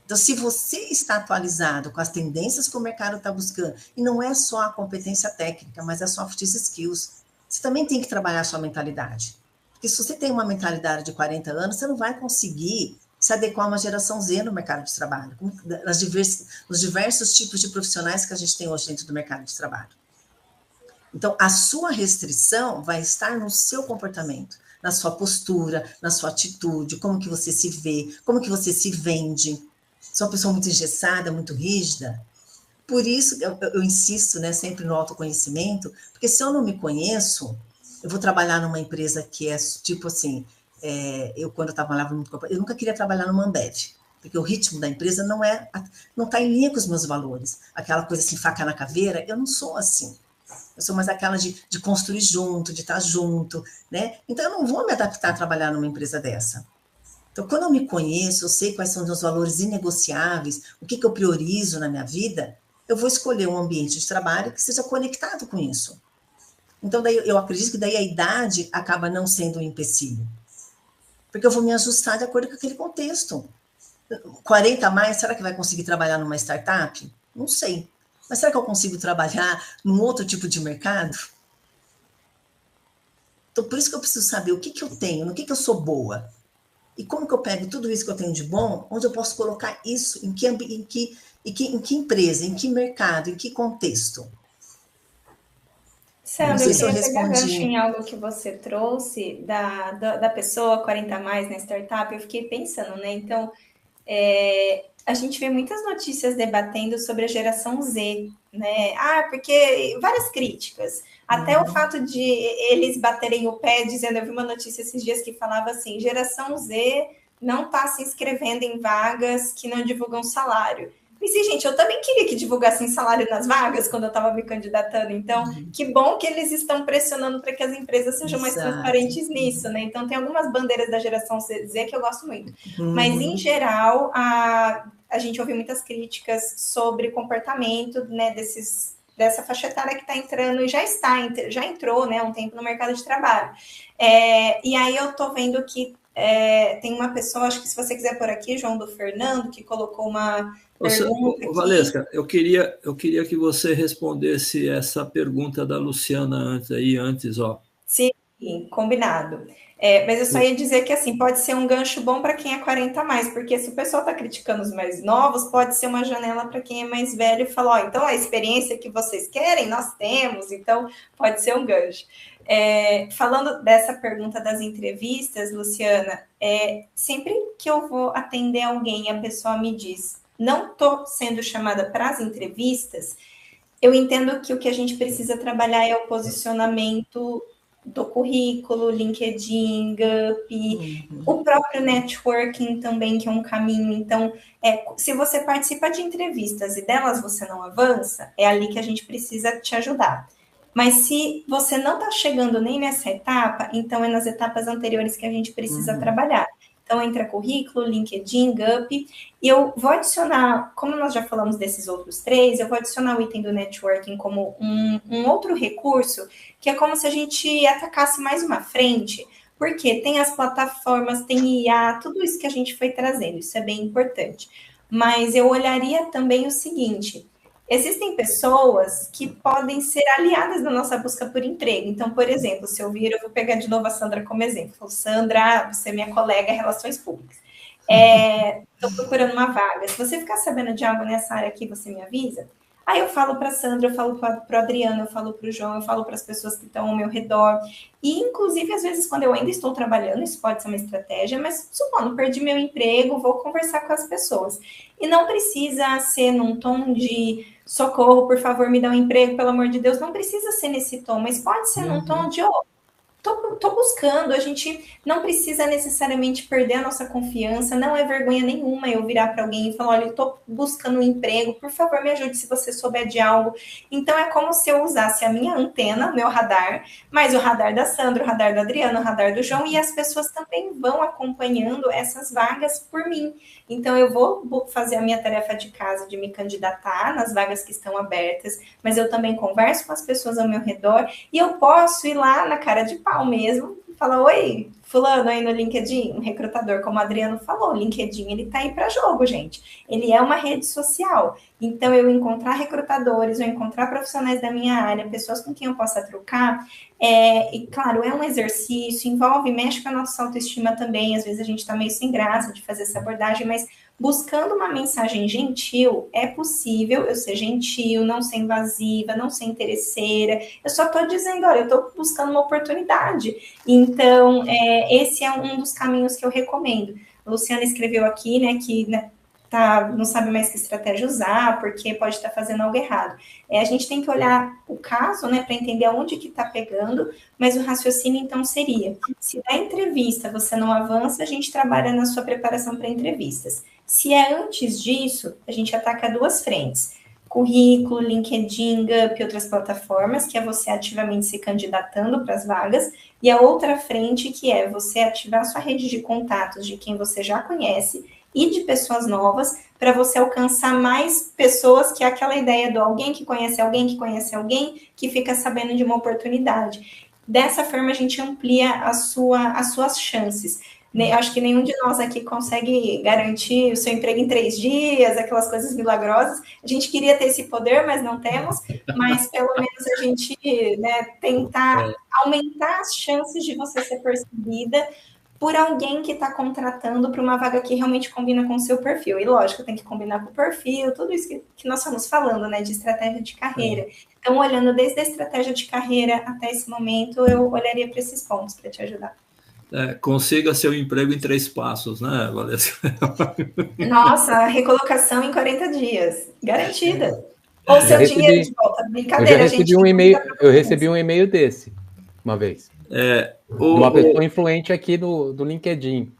Então, se você está atualizado com as tendências que o mercado está buscando, e não é só a competência técnica, mas as soft skills, você também tem que trabalhar a sua mentalidade. Porque se você tem uma mentalidade de 40 anos, você não vai conseguir se adequar a uma geração Z no mercado de trabalho, nos diversos tipos de profissionais que a gente tem hoje dentro do mercado de trabalho. Então, a sua restrição vai estar no seu comportamento, na sua postura, na sua atitude, como que você se vê, como que você se vende. Sou uma pessoa muito engessada, muito rígida. Por isso, eu insisto, né, sempre no autoconhecimento, porque se eu não me conheço, eu vou trabalhar numa empresa que é tipo assim, eu quando eu trabalhava no corporativo, eu nunca queria trabalhar numa Ambev, porque o ritmo da empresa não está em linha com os meus valores. Aquela coisa assim, faca na caveira, eu não sou assim. Eu sou mais aquela de construir junto, de estar junto, né? Então, eu não vou me adaptar a trabalhar numa empresa dessa. Então, quando eu me conheço, eu sei quais são os meus valores inegociáveis, o que eu priorizo na minha vida, eu vou escolher um ambiente de trabalho que seja conectado com isso. Então, daí, eu acredito que daí a idade acaba não sendo um empecilho. Porque eu vou me ajustar de acordo com aquele contexto. 40 a mais, será que vai conseguir trabalhar numa startup? Não sei. Mas será que eu consigo trabalhar num outro tipo de mercado? Então, por isso que eu preciso saber o que eu tenho, no que eu sou boa. E como que eu pego tudo isso que eu tenho de bom, onde eu posso colocar isso, em que empresa, em que mercado, em que contexto? Sandra, eu queria pegar gancho em algo que você trouxe da pessoa 40 a mais na startup. Eu fiquei pensando, né? Então, a gente vê muitas notícias debatendo sobre a geração Z, né? Porque várias críticas. Até o fato de eles baterem o pé dizendo, eu vi uma notícia esses dias que falava assim, geração Z não está se inscrevendo em vagas que não divulgam salário. E sim, gente, eu também queria que divulgassem salário nas vagas quando eu estava me candidatando. Então, que bom que eles estão pressionando para que as empresas sejam mais transparentes nisso, né? Então, tem algumas bandeiras da geração Z que eu gosto muito. Mas, em geral, a gente ouve muitas críticas sobre comportamento, né, dessa faixa etária que está entrando e já entrou, né, há um tempo no mercado de trabalho. E aí eu estou vendo que tem uma pessoa, acho que se você quiser por aqui, João do Fernando, que colocou uma pergunta. Valesca, eu queria que você respondesse essa pergunta da Luciana antes, ó. Sim, combinado. Mas eu só ia dizer que assim, pode ser um gancho bom para quem é 40 a mais, porque se o pessoal está criticando os mais novos, pode ser uma janela para quem é mais velho e falar, então a experiência que vocês querem, nós temos, então pode ser um gancho. Falando dessa pergunta das entrevistas, Luciana, sempre que eu vou atender alguém e a pessoa me diz, não estou sendo chamada para as entrevistas, eu entendo que o que a gente precisa trabalhar é o posicionamento do currículo, LinkedIn, GUP, o próprio networking também, que é um caminho. Então, se você participa de entrevistas e delas você não avança, é ali que a gente precisa te ajudar. Mas se você não está chegando nem nessa etapa, então é nas etapas anteriores que a gente precisa trabalhar. Então, entra currículo, LinkedIn, GUP, e eu vou adicionar, como nós já falamos desses outros 3, eu vou adicionar o item do networking como um outro recurso, que é como se a gente atacasse mais uma frente, porque tem as plataformas, tem IA, tudo isso que a gente foi trazendo, isso é bem importante. Mas eu olharia também o seguinte, existem pessoas que podem ser aliadas na nossa busca por emprego. Então, por exemplo, se eu vir, eu vou pegar de novo a Sandra como exemplo. Sandra, você é minha colega em Relações Públicas. Estou procurando uma vaga. Se você ficar sabendo de algo nessa área aqui, você me avisa. Aí eu falo para a Sandra, eu falo para o Adriano, eu falo para o João, eu falo para as pessoas que estão ao meu redor. E, inclusive, às vezes, quando eu ainda estou trabalhando, isso pode ser uma estratégia, mas, supondo, perdi meu emprego, vou conversar com as pessoas. E não precisa ser num tom de socorro, por favor, me dá um emprego, pelo amor de Deus. Não precisa ser nesse tom, mas pode ser num tom de, tô buscando, a gente não precisa necessariamente perder a nossa confiança, não é vergonha nenhuma eu virar para alguém e falar, olha, eu tô buscando um emprego, por favor, me ajude se você souber de algo. Então, é como se eu usasse a minha antena, meu radar, mas o radar da Sandra, o radar do Adriano, o radar do João, e as pessoas também vão acompanhando essas vagas por mim. Então, eu vou fazer a minha tarefa de casa de me candidatar nas vagas que estão abertas, mas eu também converso com as pessoas ao meu redor e eu posso ir lá na cara de pau mesmo e falar, oi, fulano aí no LinkedIn, um recrutador, como o Adriano falou, o LinkedIn, ele tá aí para jogo, gente. Ele é uma rede social. Então, eu encontrar recrutadores, eu encontrar profissionais da minha área, pessoas com quem eu possa trocar, e claro, é um exercício, mexe com a nossa autoestima também, às vezes a gente tá meio sem graça de fazer essa abordagem, mas buscando uma mensagem gentil, é possível eu ser gentil, não ser invasiva, não ser interesseira, eu só tô dizendo, olha, eu tô buscando uma oportunidade. Então, esse é um dos caminhos que eu recomendo. A Luciana escreveu aqui, né, que não sabe mais que estratégia usar, porque pode estar fazendo algo errado. A gente tem que olhar o caso, né, para entender aonde que está pegando, mas o raciocínio, então, seria, se na entrevista você não avança, a gente trabalha na sua preparação para entrevistas. Se é antes disso, a gente ataca duas frentes. currículo, LinkedIn, Gup e outras plataformas, que é você ativamente se candidatando para as vagas, e a outra frente, que é você ativar sua rede de contatos de quem você já conhece e de pessoas novas, para você alcançar mais pessoas, que é aquela ideia do alguém que conhece alguém, que fica sabendo de uma oportunidade. Dessa forma, a gente amplia as suas chances. Acho que nenhum de nós aqui consegue garantir o seu emprego em 3 dias, aquelas coisas milagrosas. A gente queria ter esse poder, mas não temos. Mas pelo menos a gente, né, tentar aumentar as chances de você ser percebida por alguém que está contratando para uma vaga que realmente combina com o seu perfil. E lógico, tem que combinar com o perfil, tudo isso que nós estamos falando, né, de estratégia de carreira. Então, olhando desde a estratégia de carreira até esse momento, eu olharia para esses pontos para te ajudar. Consiga seu emprego em 3 passos, né, Valesca? Nossa, recolocação em 40 dias, garantida. Ou seu dinheiro de volta, brincadeira, gente. Eu recebi um e-mail desse, uma vez. Uma pessoa influente aqui do LinkedIn,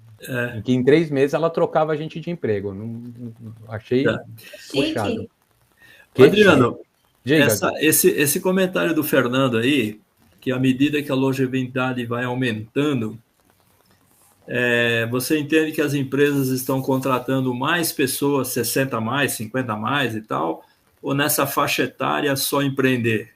que em 3 meses ela trocava a gente de emprego. Achei puxado. Adriano, esse comentário do Fernando aí, que à medida que a longevidade vai aumentando, você entende que as empresas estão contratando mais pessoas, 60 a mais, 50 a mais e tal, ou nessa faixa etária só empreender?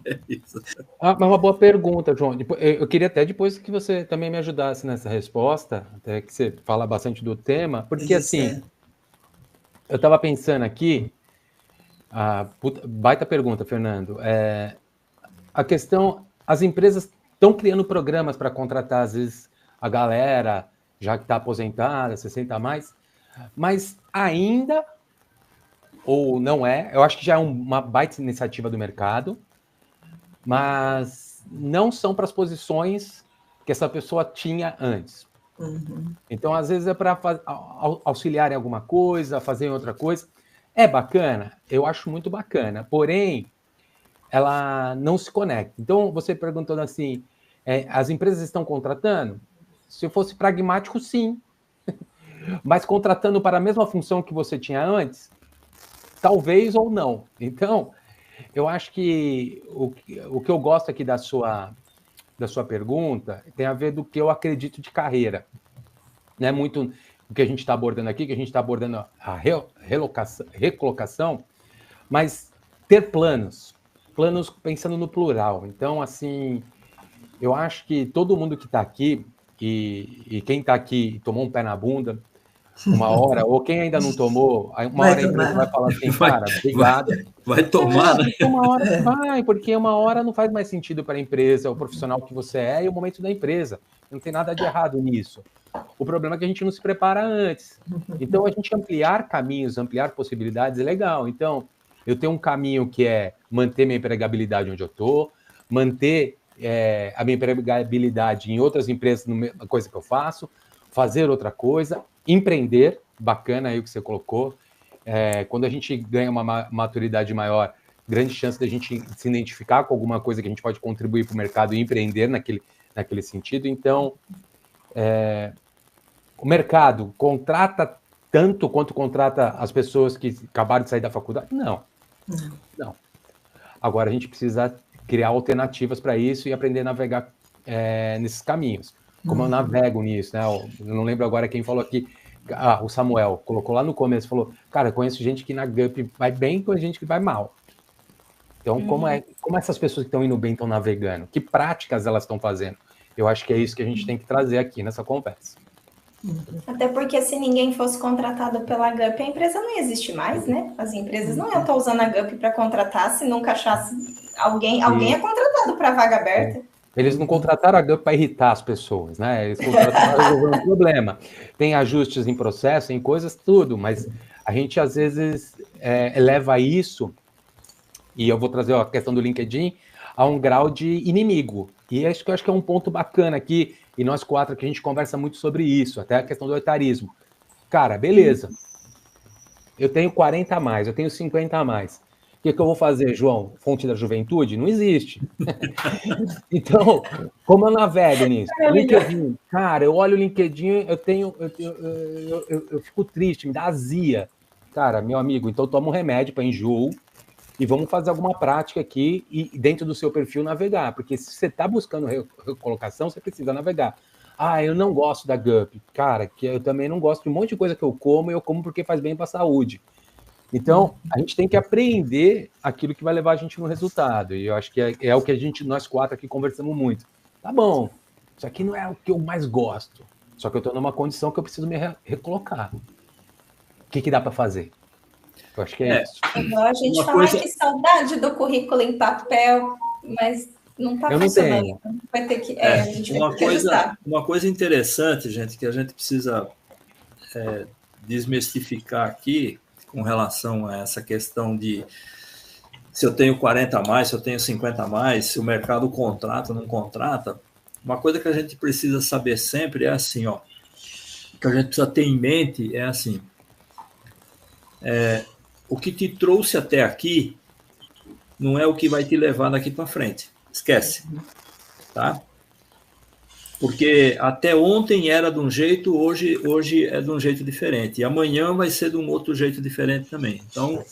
É isso? Uma boa pergunta, João. Eu queria até depois que você também me ajudasse nessa resposta, até que você fala bastante do tema, porque assim, eu estava pensando aqui, baita pergunta, Fernando, a questão, as empresas estão criando programas para contratar, às vezes, a galera já que está aposentada, 60 a mais, mas ainda, ou não eu acho que já é uma baita iniciativa do mercado, mas não são para as posições que essa pessoa tinha antes. Então, às vezes, é para auxiliar em alguma coisa, fazer em outra coisa. É bacana? Eu acho muito bacana, porém, ela não se conecta. Então, você perguntando assim, as empresas estão contratando? Se eu fosse pragmático, sim. Mas contratando para a mesma função que você tinha antes, talvez ou não. Então, eu acho que o que eu gosto aqui da sua pergunta tem a ver do que eu acredito de carreira. Não é muito o que a gente está abordando aqui, que a gente está abordando a recolocação, mas ter planos pensando no plural. Então, assim, eu acho que todo mundo que está aqui, e quem está aqui tomou um pé na bunda, uma hora, ou quem ainda não tomou, uma hora a empresa vai falar assim, cara, obrigado. Vai tomar, né? Uma hora vai, porque uma hora não faz mais sentido para a empresa, o profissional que você é e o momento da empresa. Não tem nada de errado nisso. O problema é que a gente não se prepara antes. Então, a gente ampliar caminhos, ampliar possibilidades é legal. Então, eu tenho um caminho que é manter minha empregabilidade onde eu estou, manter a minha empregabilidade em outras empresas, na coisa que eu faço, fazer outra coisa, empreender, bacana aí o que você colocou. Quando a gente ganha uma maturidade maior, grande chance da gente se identificar com alguma coisa que a gente pode contribuir para o mercado e empreender naquele sentido. Então, o mercado contrata tanto quanto contrata as pessoas que acabaram de sair da faculdade? Não. Agora, a gente precisa criar alternativas para isso e aprender a navegar nesses caminhos. Como eu navego nisso, né? Eu não lembro agora quem falou aqui. O Samuel colocou lá no começo, falou, cara, eu conheço gente que na Gup vai bem, com gente que vai mal. Então, como essas pessoas que estão indo bem estão navegando? Que práticas elas estão fazendo? Eu acho que é isso que a gente tem que trazer aqui nessa conversa. Até porque se ninguém fosse contratado pela Gup, a empresa não existe mais, né? As empresas não iam estar usando a Gup para contratar se nunca achasse alguém é contratado para vaga aberta. Eles não contrataram a Gup para irritar as pessoas, né? Eles contrataram para resolver um problema. Tem ajustes em processo, em coisas, tudo, mas a gente às vezes eleva isso, e eu vou trazer a questão do LinkedIn, a um grau de inimigo. E acho que é um ponto bacana aqui, e nós 4 aqui a gente conversa muito sobre isso, até a questão do etarismo. Cara, beleza. Eu tenho 40 a mais, eu tenho 50 a mais. O que eu vou fazer, João? Fonte da juventude? Não existe. Então, como eu navego nisso? LinkedIn, cara, eu olho o LinkedIn, eu fico triste, me dá azia. cara, meu amigo, então toma um remédio para enjoo e vamos fazer alguma prática aqui e dentro do seu perfil navegar, porque se você está buscando recolocação, você precisa navegar. Eu não gosto da GUP. Cara, que eu também não gosto de um monte de coisa que eu como, e eu como porque faz bem para a saúde. Então, a gente tem que aprender aquilo que vai levar a gente no resultado. E eu acho que é o que nós 4 aqui conversamos muito. Tá bom, isso aqui não é o que eu mais gosto. Só que eu estou numa condição que eu preciso me recolocar. O que dá para fazer? Eu acho que é isso. Igual a gente fala que saudade do currículo em papel, mas não está funcionando. Vai ter que, a gente vai ter que ajustar. Uma coisa interessante, gente, que a gente precisa desmistificar aqui com relação a essa questão de se eu tenho 40 a mais, se eu tenho 50 a mais, se o mercado contrata ou não contrata. Uma coisa que a gente precisa saber sempre é assim, ó, que a gente precisa ter em mente é assim, o que te trouxe até aqui não é o que vai te levar daqui para frente. Esquece, tá? Porque até ontem era de um jeito, hoje é de um jeito diferente. E amanhã vai ser de um outro jeito diferente também. Então,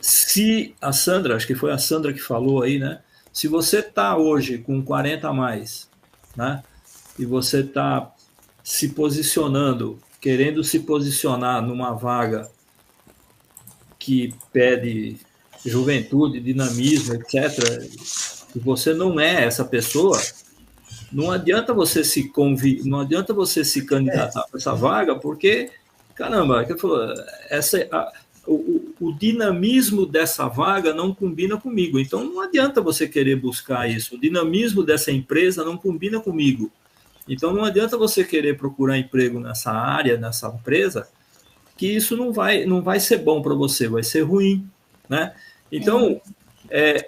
se a Sandra, acho que foi a Sandra que falou aí, né? Se você está hoje com 40 a mais, né? E você está se posicionando, querendo se posicionar numa vaga que pede juventude, dinamismo, etc., e você não é essa pessoa, não adianta você se candidatar para essa vaga, porque, caramba, o dinamismo dessa vaga não combina comigo. Então, não adianta você querer buscar isso. O dinamismo dessa empresa não combina comigo. Então, não adianta você querer procurar emprego nessa área, nessa empresa, que isso não vai ser bom para você, vai ser ruim, né? Então,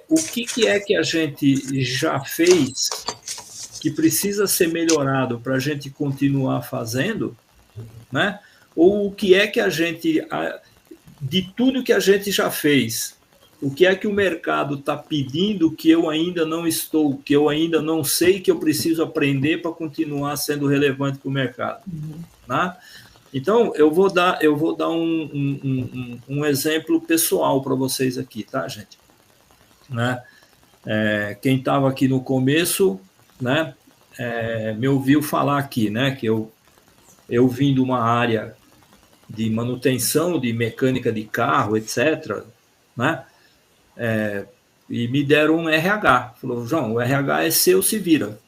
o que é que a gente já fez que precisa ser melhorado para a gente continuar fazendo, né? Ou o que é que a gente, de tudo que a gente já fez, o que é que o mercado está pedindo que eu ainda não estou, que eu ainda não sei, que eu preciso aprender para continuar sendo relevante para o mercado, né? Então, eu vou dar um exemplo pessoal para vocês aqui, tá, gente? Né? Quem estava aqui no começo, né, me ouviu falar aqui, né, que eu vim de uma área de manutenção, de mecânica de carro, etc., né, e me deram um RH. Falou, João, o RH é seu, se vira.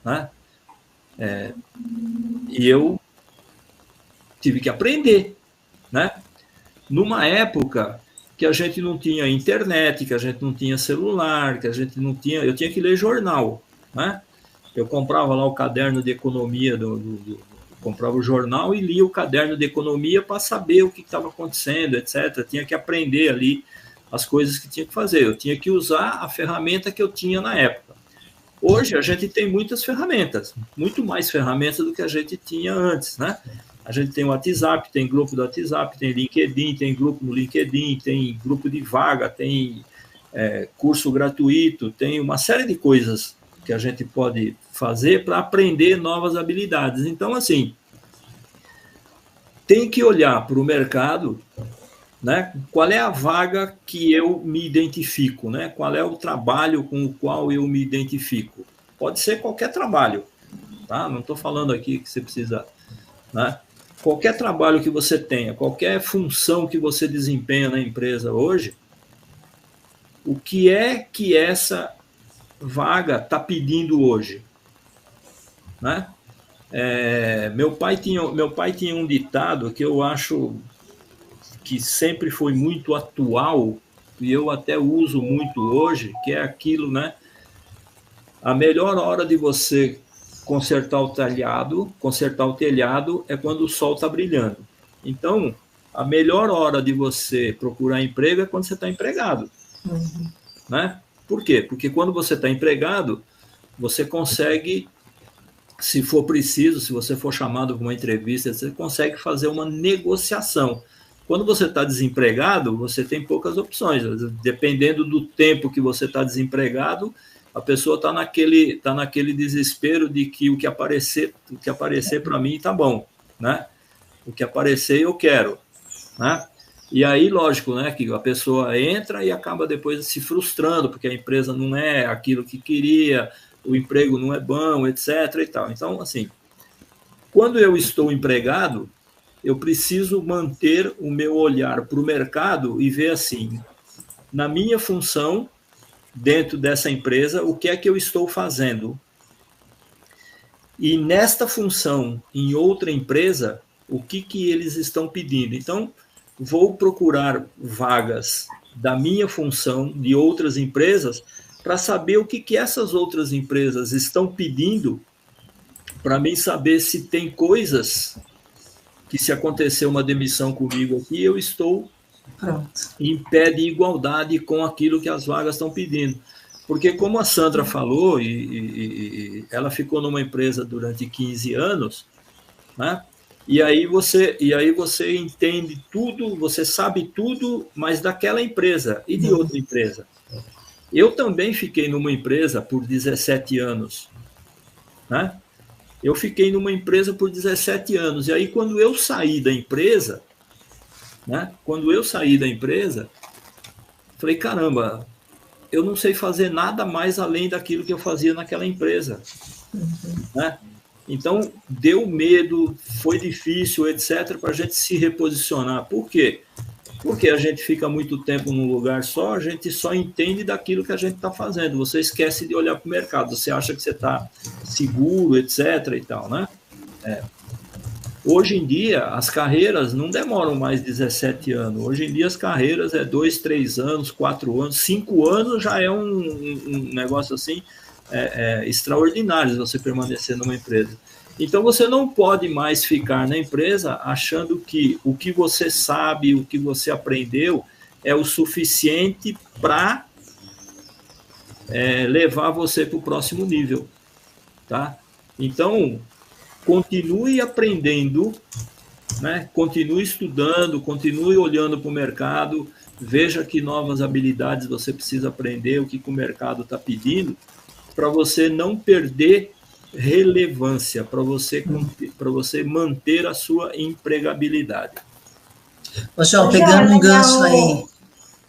Né? E eu tive que aprender, né? Numa época que a gente não tinha internet, que a gente não tinha celular, que a gente não tinha... Eu tinha que ler jornal, né? Eu comprava lá o caderno de economia, comprava o jornal e lia o caderno de economia para saber o que estava acontecendo, etc. Tinha que aprender ali as coisas que tinha que fazer. Eu tinha que usar a ferramenta que eu tinha na época. Hoje a gente tem muitas ferramentas, muito mais ferramentas do que a gente tinha antes, né? A gente tem o WhatsApp, tem grupo do WhatsApp, tem LinkedIn, tem grupo no LinkedIn, tem grupo de vaga, tem curso gratuito, tem uma série de coisas que a gente pode fazer para aprender novas habilidades. Então, assim, tem que olhar para o mercado, né? Qual é a vaga que eu me identifico, né? Qual é o trabalho com o qual eu me identifico? Pode ser qualquer trabalho, tá? Não estou falando aqui que você precisa... Né? Qualquer trabalho que você tenha, qualquer função que você desempenha na empresa hoje, o que é que essa vaga está pedindo hoje? Né? Meu pai tinha um ditado que eu acho que sempre foi muito atual, e eu até uso muito hoje, que é aquilo, né? A melhor hora de você consertar o telhado é quando o sol está brilhando. Então, a melhor hora de você procurar emprego é quando você está empregado. Né? Por quê? Porque quando você está empregado, você consegue, se for preciso, se você for chamado para uma entrevista, você consegue fazer uma negociação. Quando você está desempregado, você tem poucas opções. Dependendo do tempo que você está desempregado, a pessoa está naquele desespero de que o que aparecer para mim está bom, né? O que aparecer eu quero, né? E aí, lógico, né, que a pessoa entra e acaba depois se frustrando, porque a empresa não é aquilo que queria, o emprego não é bom, etc. e tal. Então, assim, quando eu estou empregado, eu preciso manter o meu olhar para o mercado e ver assim, na minha função, dentro dessa empresa, o que é que eu estou fazendo? E nesta função, em outra empresa, o que eles estão pedindo? Então, vou procurar vagas da minha função, de outras empresas, para saber o que essas outras empresas estão pedindo, para mim saber se tem coisas que, se acontecer uma demissão comigo aqui, eu estou em pé de igualdade com aquilo que as vagas estão pedindo. Porque, como a Sandra falou, e ela ficou numa empresa durante 15 anos, né? E aí você entende tudo, você sabe tudo, mas daquela empresa e de outra empresa. Eu também fiquei numa empresa por 17 anos, né? Eu fiquei numa empresa por 17 anos. E aí, quando eu saí da empresa, né? Falei, caramba, eu não sei fazer nada mais além daquilo que eu fazia naquela empresa. Né? Então, deu medo, foi difícil, etc., para a gente se reposicionar. Por quê? Porque a gente fica muito tempo num lugar só, a gente só entende daquilo que a gente está fazendo. Você esquece de olhar para o mercado, você acha que você está seguro, etc. e tal, né? Hoje em dia, as carreiras não demoram mais 17 anos. Hoje em dia, as carreiras é 2, 3 anos, 4 anos, 5 anos já é um negócio assim extraordinário, você permanecer numa empresa. Então, você não pode mais ficar na empresa achando que o que você sabe, o que você aprendeu, é o suficiente para levar você para o próximo nível. Tá? Então, continue aprendendo, né? Continue estudando, continue olhando para o mercado, veja que novas habilidades você precisa aprender, o que o mercado está pedindo, para você não perder relevância, para você manter a sua empregabilidade. Ô, João, pegando um gancho aí.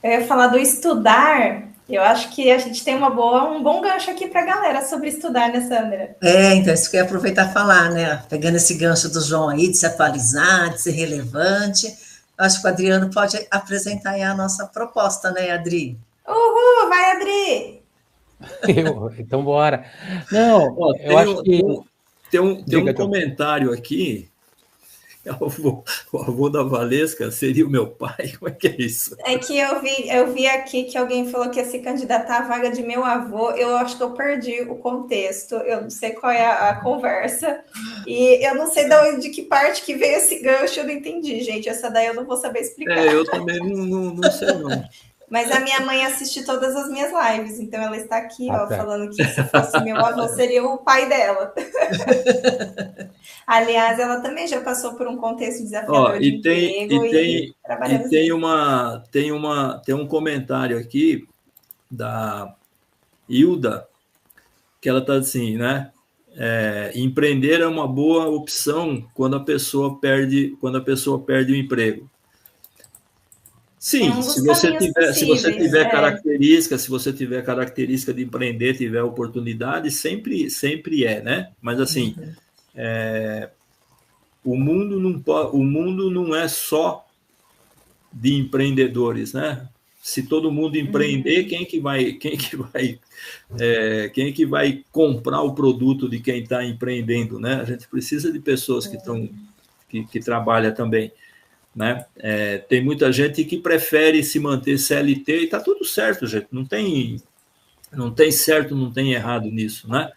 Eu ia falar do estudar. Eu acho que a gente tem um bom gancho aqui para a galera sobre estudar, né, Sandra? Então, isso que eu ia aproveitar e falar, né? Pegando esse gancho do João aí, de se atualizar, de ser relevante. Eu acho que o Adriano pode apresentar aí a nossa proposta, né, Adri? Uhul, vai, Adri! Então, bora. Não, eu acho que... Tem um comentário aqui. O avô da Valesca seria o meu pai? Como é que é isso? É que eu vi aqui que alguém falou que ia se candidatar à vaga de meu avô. Eu acho que eu perdi o contexto. Eu não sei qual é a conversa. E eu não sei de que parte que veio esse gancho. Eu não entendi, gente. Essa daí eu não vou saber explicar. Eu também não sei, não. Mas a minha mãe assiste todas as minhas lives, então ela está aqui, falando que se fosse meu avô, seria o pai dela. Aliás, ela também já passou por um contexto desafiador de emprego tem um comentário aqui da Hilda, que ela está assim, né? Empreender é uma boa opção quando a pessoa perde o emprego. Sim, se você tiver característica de empreender, tiver oportunidade, sempre né? Mas assim, o mundo não é só de empreendedores, né? Se todo mundo empreender, quem que vai comprar o produto de quem está empreendendo, né? A gente precisa de pessoas que trabalham também. Né? Tem muita gente que prefere se manter CLT e está tudo certo, gente. Não tem certo, não tem errado nisso, né?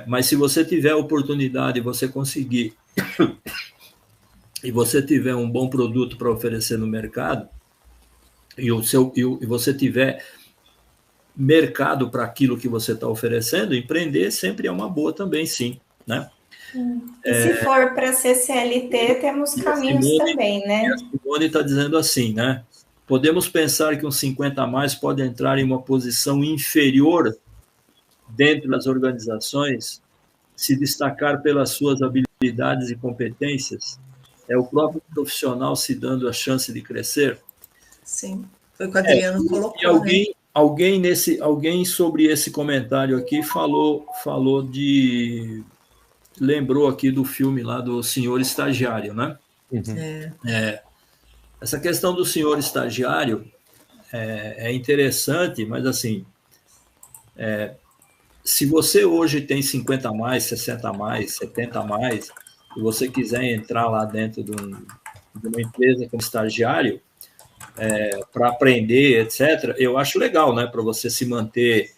Mas se você tiver a oportunidade, você conseguir e você tiver um bom produto para oferecer no mercado e você tiver mercado para aquilo que você está oferecendo, empreender sempre é uma boa também, sim, né? E se for para ser CLT, temos caminhos também, né? A Simone está dizendo assim, né? Podemos pensar que um 50 a mais pode entrar em uma posição inferior dentro das organizações, se destacar pelas suas habilidades e competências. É o próprio profissional se dando a chance de crescer. Sim, foi o que o Adriano colocou. E alguém sobre esse comentário aqui lembrou aqui do filme lá do Senhor Estagiário, né? Essa questão do senhor estagiário é interessante, mas assim, se você hoje tem 50 a mais, 60 a mais, 70 a mais, e você quiser entrar lá dentro de uma empresa como estagiário, para aprender, etc., eu acho legal, né? Para você se manter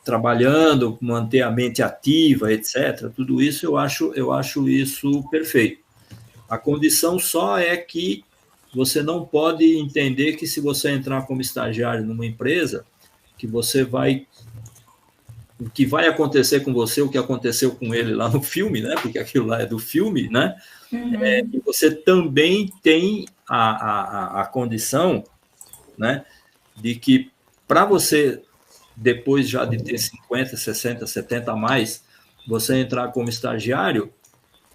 trabalhando, manter a mente ativa, etc. Tudo isso eu acho isso perfeito. A condição só é que você não pode entender que se você entrar como estagiário numa empresa, o que vai acontecer com você, o que aconteceu com ele lá no filme, né? Porque aquilo lá é do filme, né? E você também tem a condição, né, de que para você, depois já de ter 50, 60, 70 a mais, você entrar como estagiário,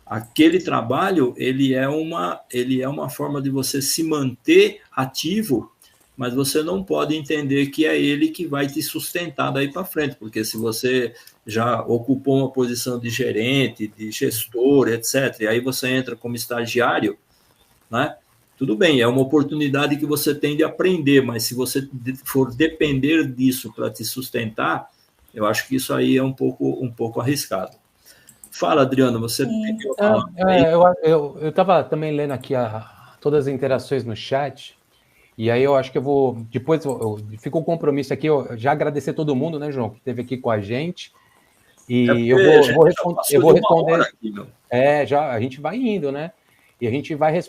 aquele trabalho ele é uma forma de você se manter ativo, mas você não pode entender que é ele que vai te sustentar daí para frente, porque se você já ocupou uma posição de gerente, de gestor, etc., e aí você entra como estagiário, né? Tudo bem, é uma oportunidade que você tem de aprender, mas se você for depender disso para te sustentar, eu acho que isso aí é um pouco arriscado. Fala, Adriano, você pediu a palavra. Eu estava também lendo aqui todas as interações no chat, e aí eu acho que eu vou... Depois fica um compromisso aqui, eu já agradecer todo mundo, né, João, que esteve aqui com a gente. E eu vou responder... Aqui, já a gente vai indo, né? E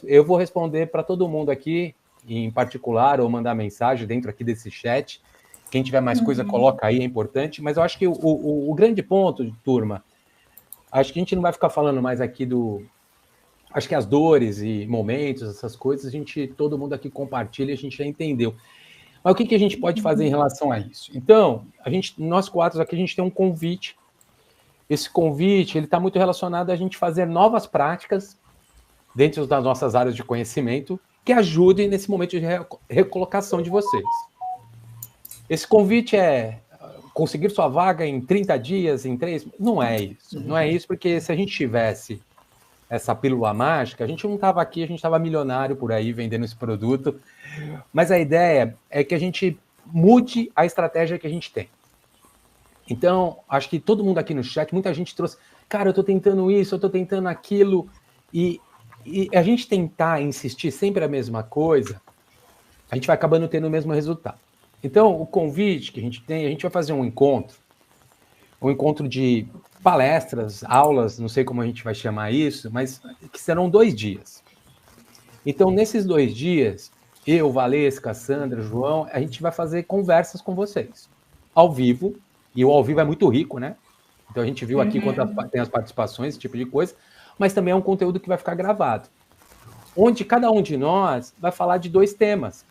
eu vou responder para todo mundo aqui, em particular, ou mandar mensagem dentro aqui desse chat. Quem tiver mais coisa, coloca aí, é importante. Mas eu acho que o grande ponto, turma, acho que a gente não vai ficar falando mais aqui acho que as dores e momentos, essas coisas, todo mundo aqui compartilha, a gente já entendeu. Mas o que a gente pode fazer em relação a isso? Então, nós quatro aqui, a gente tem um convite. Esse convite, ele está muito relacionado a gente fazer novas práticas dentro das nossas áreas de conhecimento, que ajudem nesse momento de recolocação de vocês. Esse convite é conseguir sua vaga em 30 dias, em 3... Não é isso. Não é isso, porque se a gente tivesse essa pílula mágica, a gente não estava aqui, a gente estava milionário por aí vendendo esse produto. Mas a ideia é que a gente mude a estratégia que a gente tem. Então, acho que todo mundo aqui no chat, muita gente trouxe, cara, eu estou tentando isso, eu estou tentando aquilo, e a gente tentar insistir sempre a mesma coisa, a gente vai acabando tendo o mesmo resultado. Então, o convite que a gente tem, a gente vai fazer um encontro de palestras, aulas, não sei como a gente vai chamar isso, mas que serão 2 dias. Então, nesses 2 dias, eu, Valesca, Sandra, João, a gente vai fazer conversas com vocês, ao vivo, e o ao vivo é muito rico, né? Então, a gente viu aqui quanto tem as participações, esse tipo de coisa, mas também é um conteúdo que vai ficar gravado, onde cada um de nós vai falar de 2 temas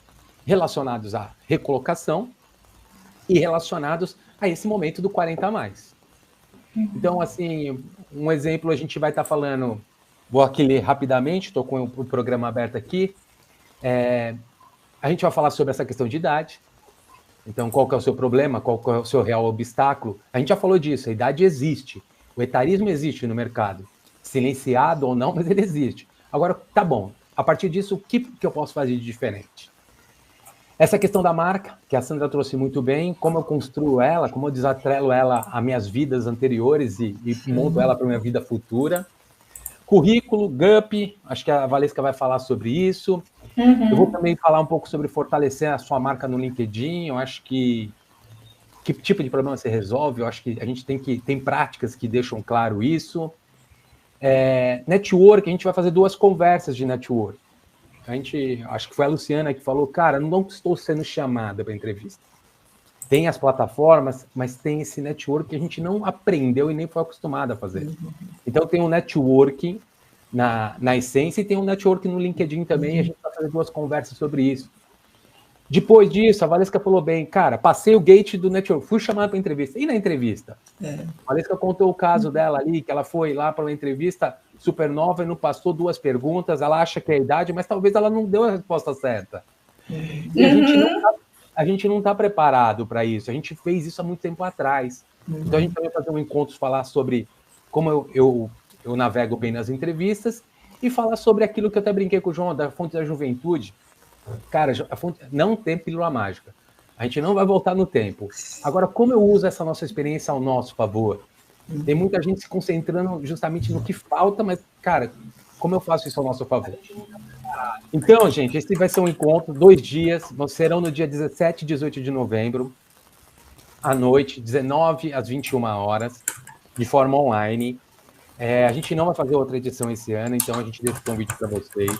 relacionados à recolocação e relacionados a esse momento do 40 a mais. Então, assim, um exemplo, a gente vai estar falando, vou aqui ler rapidamente, estou com o programa aberto aqui, a gente vai falar sobre essa questão de idade. Então, qual que é o seu problema, qual que é o seu real obstáculo? A gente já falou disso, a idade existe, o etarismo existe no mercado, silenciado ou não, mas ele existe. Agora, tá bom, a partir disso, o que eu posso fazer de diferente? Essa questão da marca, que a Sandra trouxe muito bem, como eu construo ela, como eu desatrelo ela a minhas vidas anteriores e monto ela para a minha vida futura. Currículo, GUP, acho que a Valesca vai falar sobre isso. Eu vou também falar um pouco sobre fortalecer a sua marca no LinkedIn. Eu acho que tipo de problema você resolve, eu acho que a gente tem práticas que deixam claro isso. Network, a gente vai fazer 2 conversas de network. Acho que foi a Luciana que falou, cara, não estou sendo chamada para entrevista. Tem as plataformas, mas tem esse network que a gente não aprendeu e nem foi acostumado a fazer. Então tem um networking na essência e tem um networking no LinkedIn também, e a gente vai fazer 2 conversas sobre isso. Depois disso, a Valesca falou bem, cara, passei o gate do network, fui chamada para entrevista. E na entrevista? A Valesca contou o caso dela ali, que ela foi lá para uma entrevista super nova e não passou 2 perguntas, ela acha que é a idade, mas talvez ela não deu a resposta certa. E a gente não está preparado para isso, a gente fez isso há muito tempo atrás. Então a gente vai fazer um encontro, falar sobre como eu navego bem nas entrevistas e falar sobre aquilo que eu até brinquei com o João, da fonte da juventude. Cara, a fonte não tem pílula mágica. A gente não vai voltar no tempo. Agora, como eu uso essa nossa experiência ao nosso favor? Tem muita gente se concentrando justamente no que falta, mas, cara, como eu faço isso ao nosso favor? Então, gente, esse vai ser um encontro, 2 dias, serão no dia 17 e 18 de novembro, à noite, 19 às 21 horas, de forma online. A gente não vai fazer outra edição esse ano, então a gente deixa o convite para vocês.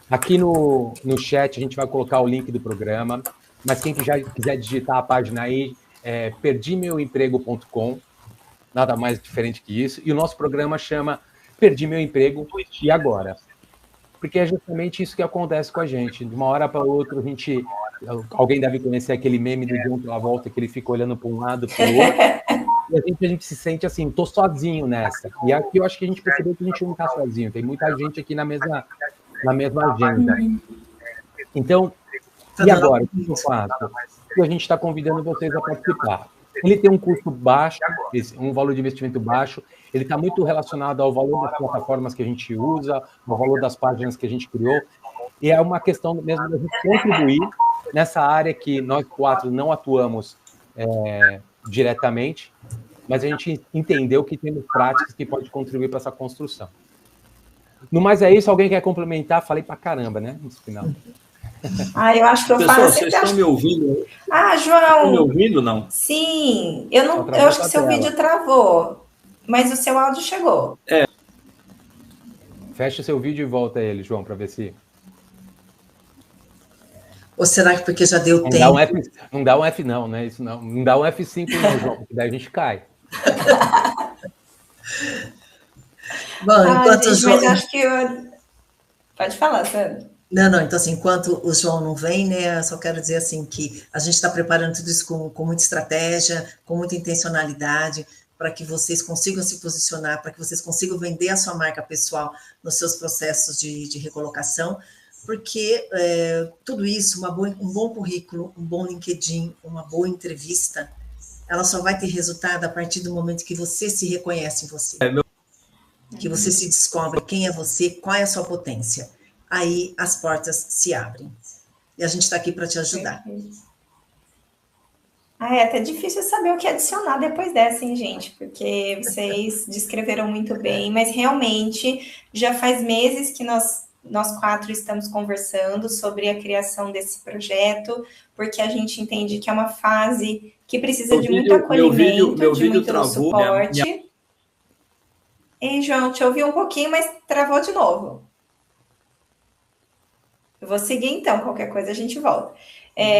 Aqui no chat a gente vai colocar o link do programa, mas quem já quiser digitar a página aí é perdimeuemprego.com, nada mais diferente que isso, e o nosso programa chama Perdi Meu Emprego, e agora? Porque é justamente isso que acontece com a gente, de uma hora para outra alguém deve conhecer aquele meme do John Travolta, que ele fica olhando para um lado, para o outro, e a gente se sente assim, tô sozinho nessa, e aqui eu acho que a gente percebeu que a gente não está sozinho, tem muita gente aqui na mesma agenda. Então, e agora? O que eu faço? E a gente está convidando vocês a participar. Ele tem um custo baixo, um valor de investimento baixo, ele está muito relacionado ao valor das plataformas que a gente usa, ao valor das páginas que a gente criou, e é uma questão mesmo da gente contribuir nessa área que nós 4 não atuamos diretamente, mas a gente entendeu que temos práticas que podem contribuir para essa construção. No mais é isso, alguém quer complementar? Falei pra caramba, né, no final. Eu acho que eu Pessoal, falo... vocês estão me ouvindo? João! Estão me ouvindo, não? Sim, eu acho que seu vídeo travou, mas o seu áudio chegou. Fecha seu vídeo e volta ele, João, para ver se... Ou será que porque já deu tempo? Não dá um F não, né? Isso não. Não dá um F5 não, João, porque daí a gente cai. Bom, enquanto gente, mas eu acho que... Pode falar, Sandra. Não, então assim, enquanto o João não vem, né, eu só quero dizer assim que a gente está preparando tudo isso com muita estratégia, com muita intencionalidade, para que vocês consigam se posicionar, para que vocês consigam vender a sua marca pessoal nos seus processos de recolocação, porque tudo isso, um bom currículo, um bom LinkedIn, uma boa entrevista, ela só vai ter resultado a partir do momento que você se reconhece em você. Que você se descobre quem é você, qual é a sua potência. Aí as portas se abrem. E a gente está aqui para te ajudar. É até difícil saber o que adicionar depois dessa, hein, gente? Porque vocês descreveram muito bem, mas realmente já faz meses que nós 4 estamos conversando sobre a criação desse projeto, porque a gente entende que é uma fase que precisa de muito acolhimento, de muito suporte. Ei, João, te ouvi um pouquinho, mas travou de novo. Eu vou seguir então, qualquer coisa a gente volta.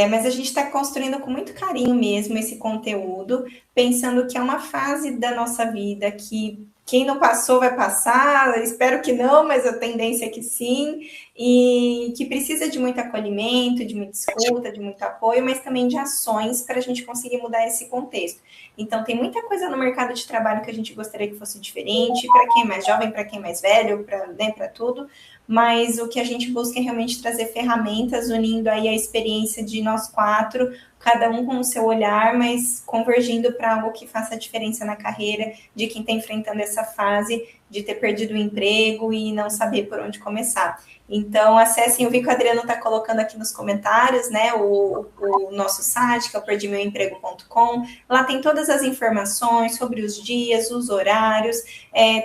Mas a gente está construindo com muito carinho mesmo esse conteúdo, pensando que é uma fase da nossa vida que quem não passou vai passar, espero que não, mas a tendência é que sim, e que precisa de muito acolhimento, de muita escuta, de muito apoio, mas também de ações para a gente conseguir mudar esse contexto. Então, tem muita coisa no mercado de trabalho que a gente gostaria que fosse diferente, para quem é mais jovem, para quem é mais velho, para tudo, mas o que a gente busca é realmente trazer ferramentas, unindo aí a experiência de nós 4, cada um com o seu olhar, mas convergindo para algo que faça a diferença na carreira de quem está enfrentando essa fase de ter perdido o emprego e não saber por onde começar. Então, acessem, eu vi que o Adriano está colocando aqui nos comentários, né, o nosso site, que é o perdimeuemprego.com. Lá tem todas as informações sobre os dias, os horários.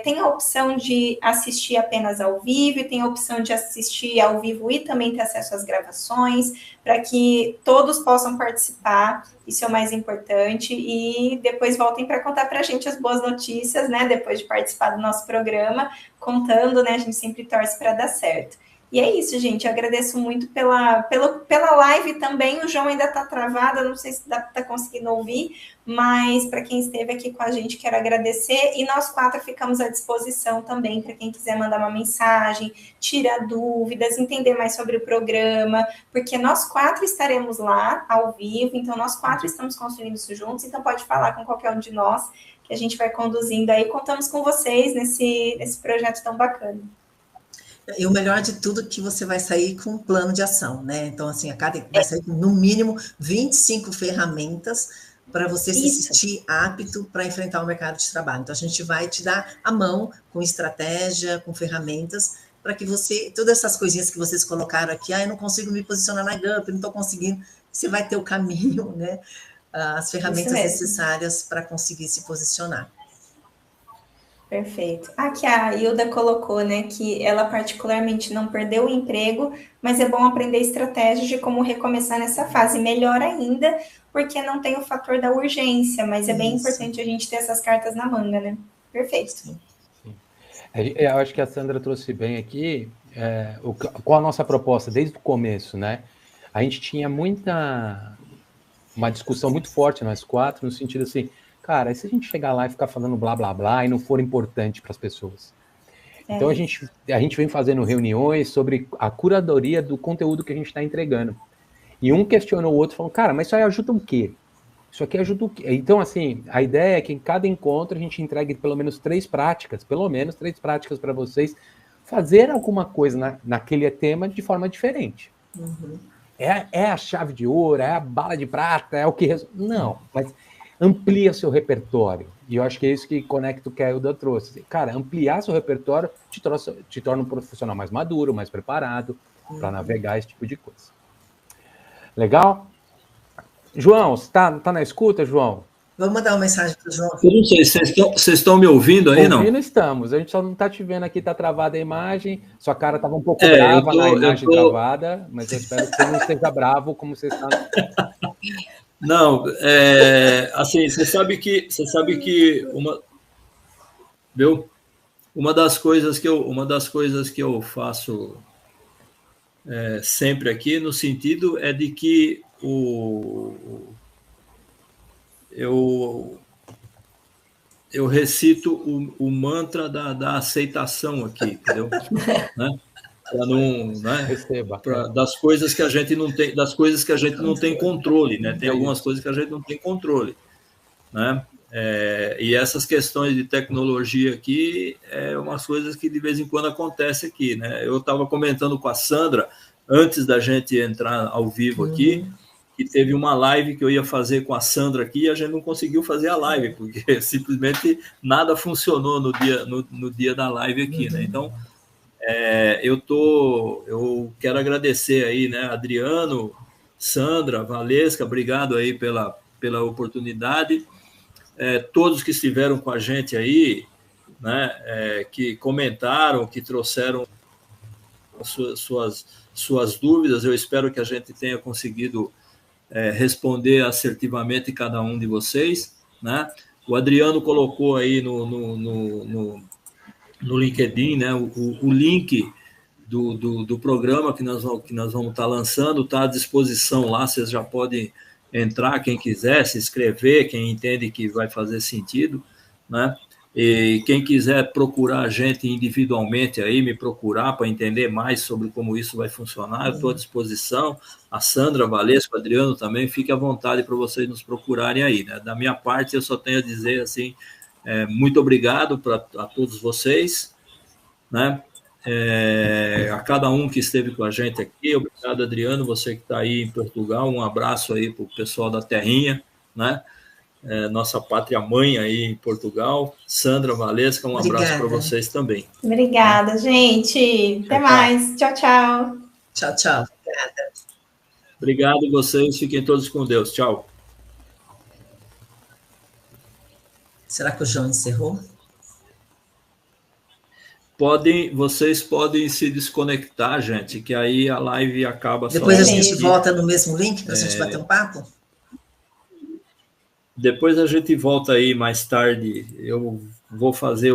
Tem a opção de assistir apenas ao vivo, tem a opção de assistir ao vivo e também ter acesso às gravações, para que todos possam participar, isso é o mais importante, e depois voltem para contar para a gente as boas notícias, né, depois de participar do nosso programa, contando, né, a gente sempre torce para dar certo. E é isso, gente. Eu agradeço muito pela live também. O João ainda está travado, não sei se está conseguindo ouvir, mas para quem esteve aqui com a gente, quero agradecer. E nós 4 ficamos à disposição também para quem quiser mandar uma mensagem, tirar dúvidas, entender mais sobre o programa, porque nós 4 estaremos lá ao vivo, então nós 4 estamos construindo isso juntos, então pode falar com qualquer um de nós, que a gente vai conduzindo aí. Contamos com vocês nesse projeto tão bacana. E o melhor de tudo é que você vai sair com um plano de ação, né? Então, assim, vai sair com, no mínimo, 25 ferramentas para você se sentir apto para enfrentar o mercado de trabalho. Então, a gente vai te dar a mão com estratégia, com ferramentas, para que você, todas essas coisinhas que vocês colocaram aqui, eu não consigo me posicionar na GUP, não estou conseguindo, você vai ter o caminho, né? As ferramentas necessárias para conseguir se posicionar. Perfeito. Aqui a Hilda colocou, né, que ela particularmente não perdeu o emprego, mas é bom aprender estratégias de como recomeçar nessa fase. Melhor ainda, porque não tem o fator da urgência, mas é bem importante a gente ter essas cartas na manga, né? Perfeito. Sim. Eu acho que a Sandra trouxe bem aqui qual a nossa proposta desde o começo, né? A gente tinha uma discussão muito forte nós 4, no sentido assim, cara, e se a gente chegar lá e ficar falando blá, blá, blá, e não for importante para as pessoas? Então, a gente vem fazendo reuniões sobre a curadoria do conteúdo que a gente está entregando. E um questionou o outro, falando, cara, mas isso aí ajuda o quê? Isso aqui ajuda o quê? Então, assim, a ideia é que em cada encontro a gente entregue pelo menos 3 práticas para vocês fazer alguma coisa naquele tema de forma diferente. Uhum. É a chave de ouro, é a bala de prata, é o que... Não, mas... amplia seu repertório. E eu acho que é isso que conecta o que a Hilda trouxe. Cara, ampliar seu repertório te torna um profissional mais maduro, mais preparado para navegar esse tipo de coisa. Legal? João, você tá na escuta, João? Vamos mandar uma mensagem para o João. Eu não sei, vocês estão me ouvindo aí, não? Ouvindo estamos. A gente só não está te vendo aqui, está travada a imagem. Sua cara estava um pouco brava na imagem travada, mas eu espero que você não esteja bravo como você está... Não, assim, você sabe que uma das coisas que eu faço sempre aqui, no sentido é de que eu recito o mantra da aceitação aqui, entendeu? Né? Para não, né? Das coisas que a gente não tem, das coisas que a gente não tem controle, né? Tem algumas coisas que a gente não tem controle, né? E essas questões de tecnologia aqui é umas coisas que de vez em quando acontece aqui, né? Eu estava comentando com a Sandra antes da gente entrar ao vivo aqui, que teve uma live que eu ia fazer com a Sandra aqui e a gente não conseguiu fazer a live porque simplesmente nada funcionou no dia da live aqui, né? Então eu quero agradecer aí, né, Adriano, Sandra, Valesca, obrigado aí pela oportunidade, todos que estiveram com a gente aí, né, que comentaram, que trouxeram suas dúvidas, eu espero que a gente tenha conseguido responder assertivamente cada um de vocês, né? O Adriano colocou aí no LinkedIn, né, o link do programa que nós vamos estar lançando, está à disposição lá, vocês já podem entrar, quem quiser, se inscrever, quem entende que vai fazer sentido, né? E quem quiser procurar a gente individualmente aí, me procurar para entender mais sobre como isso vai funcionar, eu estou à disposição. A Sandra, Valesco, Adriano também, fique à vontade para vocês nos procurarem aí, né? Da minha parte, eu só tenho a dizer assim, muito obrigado a todos vocês, né? A cada um que esteve com a gente aqui, obrigado, Adriano, você que está aí em Portugal, um abraço aí para o pessoal da Terrinha, né? Nossa pátria mãe aí em Portugal. Sandra, Valesca, um abraço para vocês também. Obrigada, gente. Até mais. Tchau, tchau. Tchau, tchau. Obrigada. Obrigado a vocês. Fiquem todos com Deus. Tchau. Será que o João encerrou? Vocês podem se desconectar, gente, que aí a live acaba só. Depois a gente volta no mesmo link para a gente bater um papo? Depois a gente volta aí mais tarde. Eu vou fazer